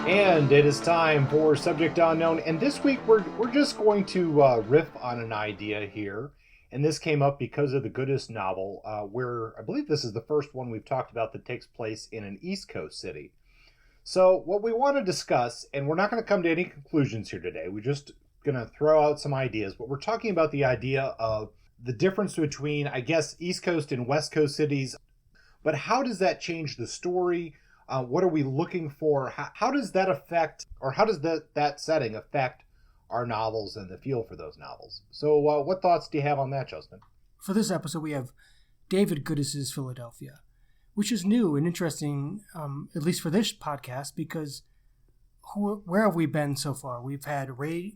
And it is time for Subject Unknown. And this week we're just going to riff on an idea here. And this came up because of the Goodis novel, where I believe this is the first one we've talked about that takes place in an East Coast city. So what we want to discuss, and we're not going to come to any conclusions here today, we're just going to throw out some ideas, but we're talking about the idea of the difference between, I guess, East Coast and West Coast cities. But how does that change the story? What are we looking for? How does that affect, or how does that setting affect our novels and the feel for those novels? So what thoughts do you have on that, Justin? For this episode, we have David Goodis' Philadelphia, which is new and interesting, at least for this podcast, because where have we been so far? We've had Ray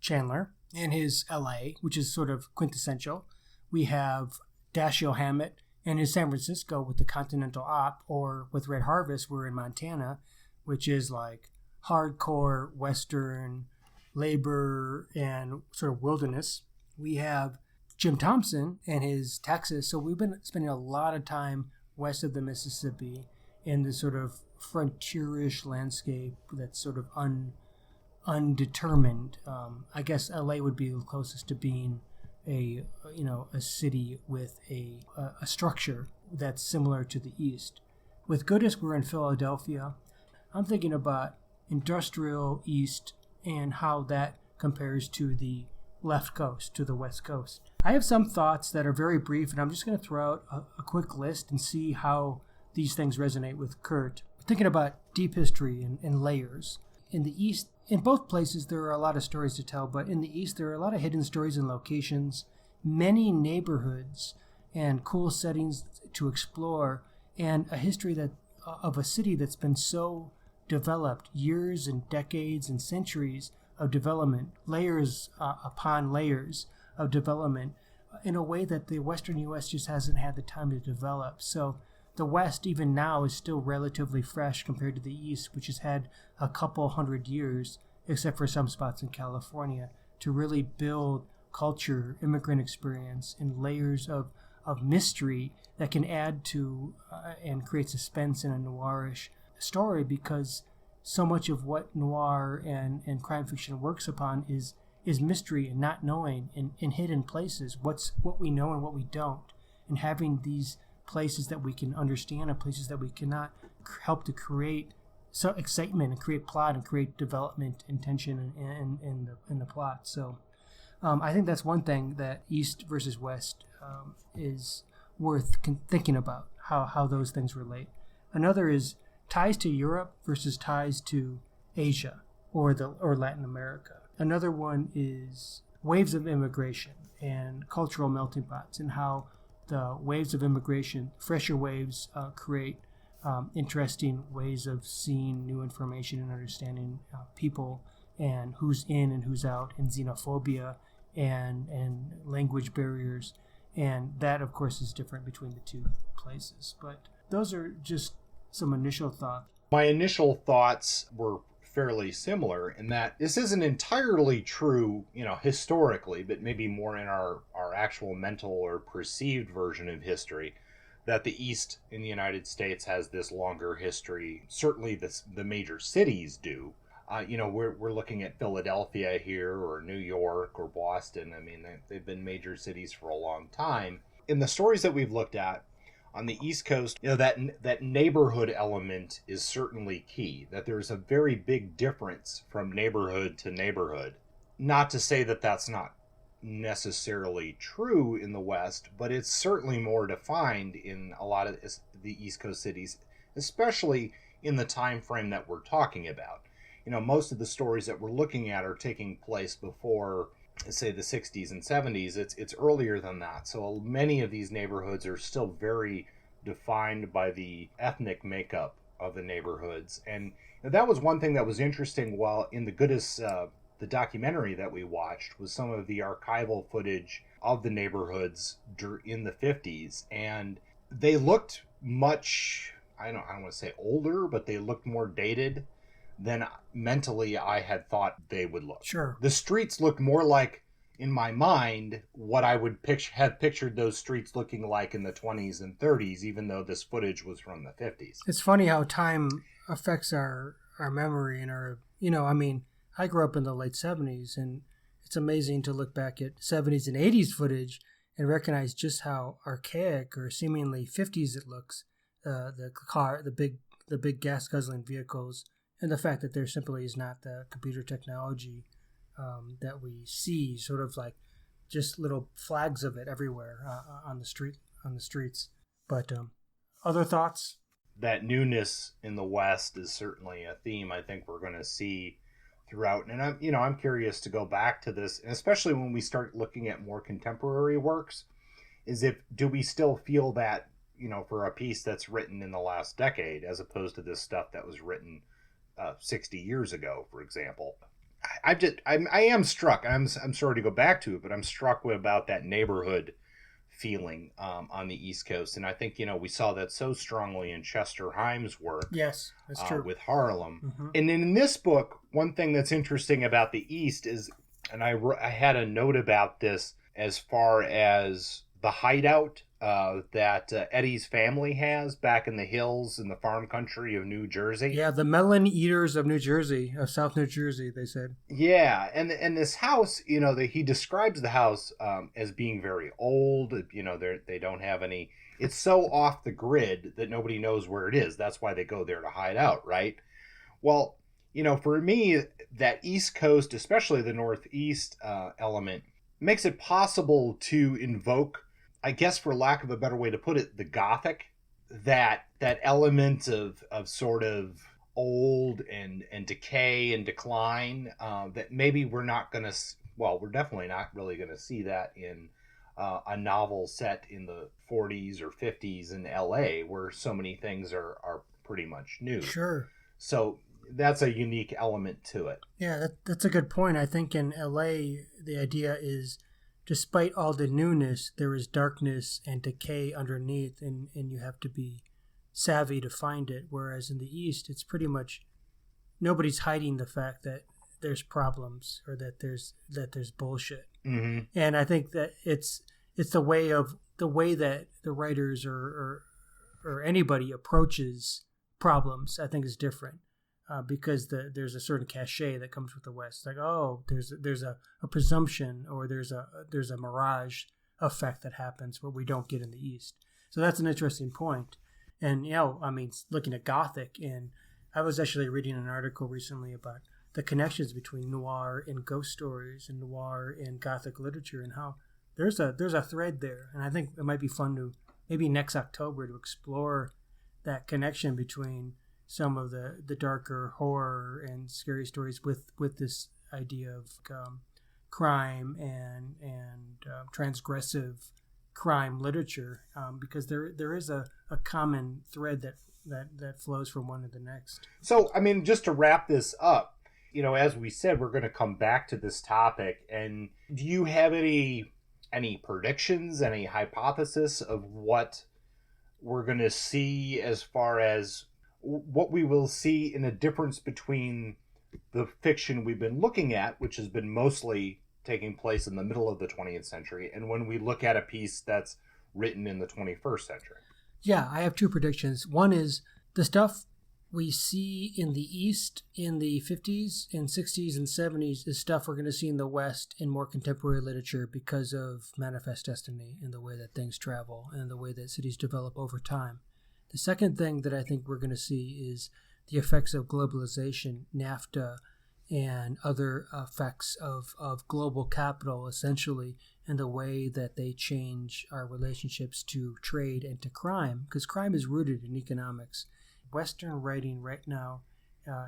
Chandler and his LA, which is sort of quintessential. We have Dashiell Hammett and his San Francisco with the Continental Op, or with Red Harvest, we're in Montana, which is like hardcore Western labor and sort of wilderness. We have Jim Thompson and his Texas. So we've been spending a lot of time west of the Mississippi in this sort of frontierish landscape that's sort of undetermined. I guess LA would be the closest to being a city with a structure that's similar to the East. With Goodis, we're in Philadelphia. I'm thinking about industrial East and how that compares to the left coast, to the West Coast. I have some thoughts that are very brief, and I'm just going to throw out a quick list and see how these things resonate with Kurt. Thinking about deep history and layers. In the East, in both places, there are a lot of stories to tell, but in the East, there are a lot of hidden stories and locations, many neighborhoods and cool settings to explore, and a history of a city that's been so developed, years and decades and centuries of development, layers upon layers of development, in a way that the Western U.S. just hasn't had the time to develop. So the West, even now, is still relatively fresh compared to the East, which has had a couple hundred years, except for some spots in California, to really build culture, immigrant experience, and layers of mystery that can add to and create suspense in a noirish story, because so much of what noir and crime fiction works upon is mystery and not knowing, in hidden places, what we know and what we don't, and having these places that we can understand and places that we cannot help to create so excitement and create plot and create development and tension in the plot. So I think that's one thing that East versus West is worth thinking about, how those things relate. Another is ties to Europe versus ties to Asia or Latin America. Another one is waves of immigration and cultural melting pots, and how the waves of immigration, fresher waves, create interesting ways of seeing new information and understanding people and who's in and who's out, and xenophobia and language barriers. And that, of course, is different between the two places. But those are just some initial thoughts. My initial thoughts were fairly similar in that this isn't entirely true, historically, but maybe more in our actual mental or perceived version of history, that the East in the United States has this longer history. Certainly the major cities do. We're looking at Philadelphia here, or New York, or Boston. I mean, they've been major cities for a long time. In the stories that we've looked at on the East Coast, that neighborhood element is certainly key. That there's a very big difference from neighborhood to neighborhood. Not to say that that's not necessarily true in the West, but it's certainly more defined in a lot of the East Coast cities, especially in the time frame that we're talking about. Most of the stories that we're looking at are taking place before, say, the 60s and 70s. It's earlier than that. So many of these neighborhoods are still very defined by the ethnic makeup of the neighborhoods. And that was one thing that was interesting while in the Goodis, the documentary that we watched, was some of the archival footage of the neighborhoods in the 50s. And they looked much I don't want to say older, but they looked more dated than mentally I had thought they would look. Sure. The streets looked more like, in my mind, what I would have pictured those streets looking like in the 20s and 30s, even though this footage was from the 50s. It's funny how time affects our memory and our, I mean, I grew up in the late 70s, and it's amazing to look back at 70s and 80s footage and recognize just how archaic or seemingly 50s it looks. The big gas guzzling vehicles, and the fact that there simply is not the computer technology that we see, sort of like just little flags of it everywhere on the streets. But other thoughts? That newness in the West is certainly a theme I think we're going to see throughout. And I'm curious to go back to this, and especially when we start looking at more contemporary works, do we still feel that, for a piece that's written in the last decade, as opposed to this stuff that was written 60 years ago, for example. I am struck. I'm sorry to go back to it, but I'm struck about that neighborhood feeling on the East Coast, and I think we saw that so strongly in Chester Himes' work. Yes, that's true. With Harlem, Mm-hmm. And in this book, one thing that's interesting about the East is, and I had a note about this as far as the hideout that Eddie's family has back in the hills in the farm country of New Jersey. Yeah, the melon eaters of New Jersey, of South New Jersey, they said. Yeah, and this house, he describes the house as being very old. They don't have any. It's so off the grid that nobody knows where it is. That's why they go there to hide out, right? Well, for me, that East Coast, especially the Northeast element, makes it possible to invoke, I guess, for lack of a better way to put it, the Gothic, that element of sort of old and decay and decline that maybe we're definitely not really going to see that in a novel set in the 40s or 50s in LA, where so many things are pretty much new. Sure. So that's a unique element to it. Yeah, that's a good point. I think in LA, the idea is, despite all the newness, there is darkness and decay underneath, and you have to be savvy to find it. Whereas in the East, it's pretty much nobody's hiding the fact that there's problems or that there's bullshit. Mm-hmm. And I think that it's the way that the writers or anybody approaches problems, I think, is different. Because there's a certain cachet that comes with the West, like, oh, there's a presumption, or there's a mirage effect that happens where we don't get in the East. So that's an interesting point. And looking at Gothic, and I was actually reading an article recently about the connections between noir and ghost stories and noir and Gothic literature, and how there's a thread there. And I think it might be fun to maybe next October to explore that connection between some of the darker horror and scary stories with this idea of crime and transgressive crime literature, because there is a common thread that flows from one to the next. So, just to wrap this up, as we said, we're going to come back to this topic. And do you have any predictions, any hypothesis of what we're going to see as far as what we will see in a difference between the fiction we've been looking at, which has been mostly taking place in the middle of the 20th century, and when we look at a piece that's written in the 21st century? Yeah, I have two predictions. One is the stuff we see in the East in the 50s and 60s and 70s is stuff we're going to see in the West in more contemporary literature because of Manifest Destiny and the way that things travel and the way that cities develop over time. The second thing that I think we're going to see is the effects of globalization, NAFTA, and other effects of global capital, essentially, and the way that they change our relationships to trade and to crime, because crime is rooted in economics. Western writing right now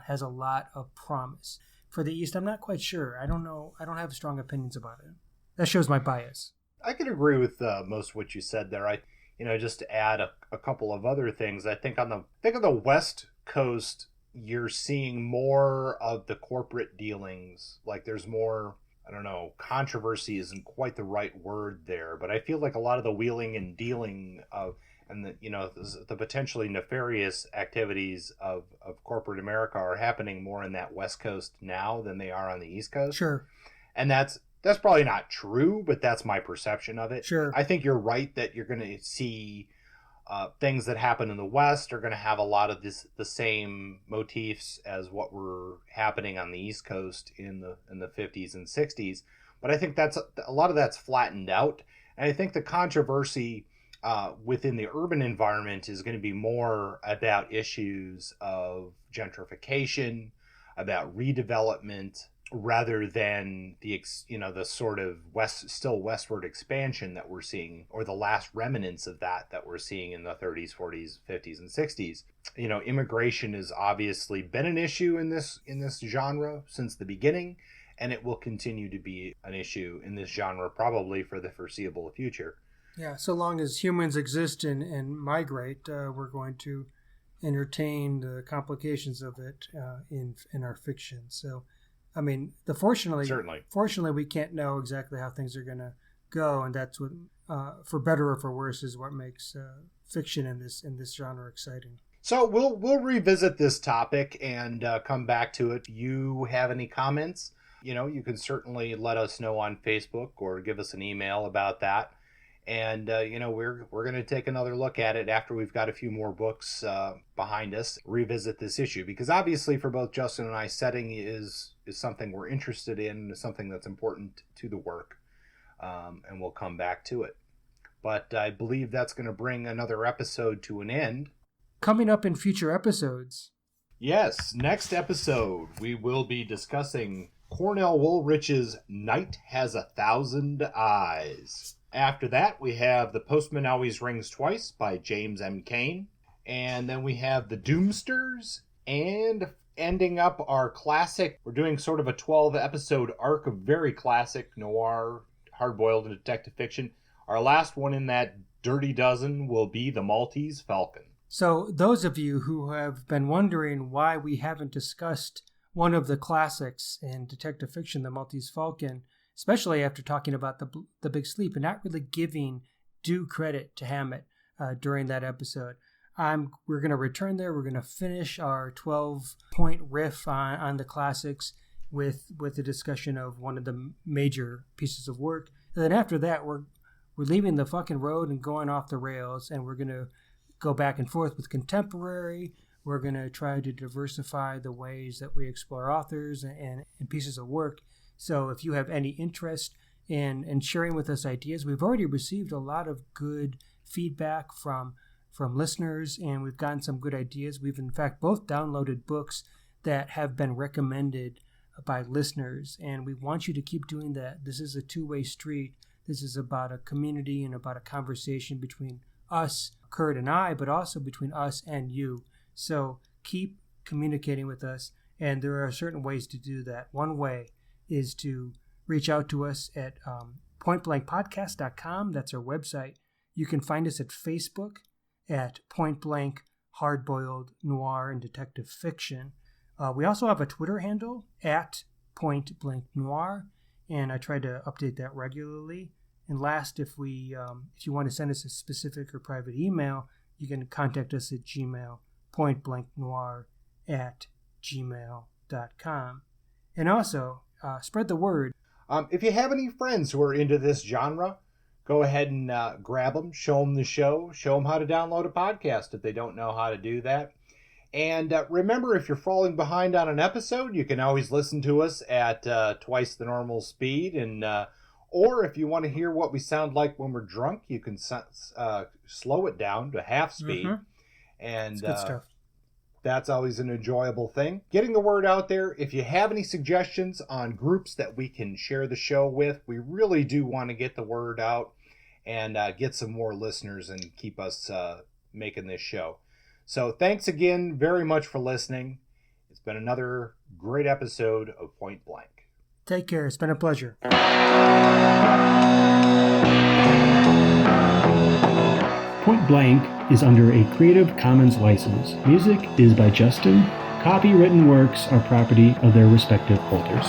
has a lot of promise. For the East, I'm not quite sure. I don't know. I don't have strong opinions about it. That shows my bias. I could agree with most of what you said there. Just to add a couple of other things, I think on the West Coast, you're seeing more of the corporate dealings. Like there's more, I don't know, controversy isn't quite the right word there, but I feel like a lot of the wheeling and dealing of, and the potentially nefarious activities of corporate America are happening more in that West Coast now than they are on the East Coast. Sure. And that's probably not true, but that's my perception of it. Sure. I think you're right that you're going to see things that happen in the West are going to have a lot of the same motifs as what were happening on the East Coast in the 50s and 60s. But I think that's a lot of that's flattened out. And I think the controversy within the urban environment is going to be more about issues of gentrification, about redevelopment, rather than the sort of westward expansion that we're seeing, or the last remnants of that we're seeing in the 30s, 40s, 50s, and 60s. Immigration has obviously been an issue in this genre since the beginning, and it will continue to be an issue in this genre probably for the foreseeable future. Yeah, so long as humans exist and migrate, we're going to entertain the complications of it in our fiction. So, I mean, fortunately, we can't know exactly how things are going to go, and that's what, for better or for worse, is what makes fiction in this genre exciting. So we'll revisit this topic and come back to it. You have any comments? You can certainly let us know on Facebook or give us an email about that. And, we're going to take another look at it after we've got a few more books behind us, revisit this issue. Because obviously for both Justin and I, setting is something we're interested in, something that's important to the work. And we'll come back to it. But I believe that's going to bring another episode to an end. Coming up in future episodes. Yes, next episode we will be discussing Cornell Woolrich's Night Has 1,000 Eyes. After that, we have The Postman Always Rings Twice by James M. Cain. And then we have The Doomsters. And ending up our classic, we're doing sort of a 12-episode arc of very classic noir, hard-boiled and detective fiction. Our last one in that Dirty Dozen will be The Maltese Falcon. So those of you who have been wondering why we haven't discussed one of the classics in detective fiction, The Maltese Falcon, especially after talking about the Big Sleep and not really giving due credit to Hammett during that episode. We're going to return there. We're going to finish our 12-point riff on the classics with the discussion of one of the major pieces of work. And then after that, we're leaving the fucking road and going off the rails, and we're going to go back and forth with contemporary. We're going to try to diversify the ways that we explore authors and pieces of work. So if you have any interest in sharing with us ideas, we've already received a lot of good feedback from listeners, and we've gotten some good ideas. We've in fact both downloaded books that have been recommended by listeners, and we want you to keep doing that. This is a two-way street. This is about a community and about a conversation between us, Kurt and I, but also between us and you. So keep communicating with us, and there are certain ways to do that. One way is to reach out to us at pointblankpodcast.com. That's our website. You can find us at Facebook at Point Blank Hardboiled Noir and Detective Fiction. We also have a Twitter handle at Point Blank Noir, and I try to update that regularly. And last, if you want to send us a specific or private email, you can contact us at Gmail, pointblanknoir@gmail.com. And also, spread the word. If you have any friends who are into this genre, go ahead and grab them, show them the show, show them how to download a podcast if they don't know how to do that. And remember, if you're falling behind on an episode, you can always listen to us at twice the normal speed. And or if you want to hear what we sound like when we're drunk, you can slow it down to half speed. Mm-hmm. And that's good stuff. That's always an enjoyable thing. Getting the word out there. If you have any suggestions on groups that we can share the show with, we really do want to get the word out and get some more listeners and keep us making this show. So thanks again very much for listening. It's been another great episode of Point Blank. Take care. It's been a pleasure. Point Blank is under a Creative Commons license. Music is by Justin. Copywritten works are property of their respective holders.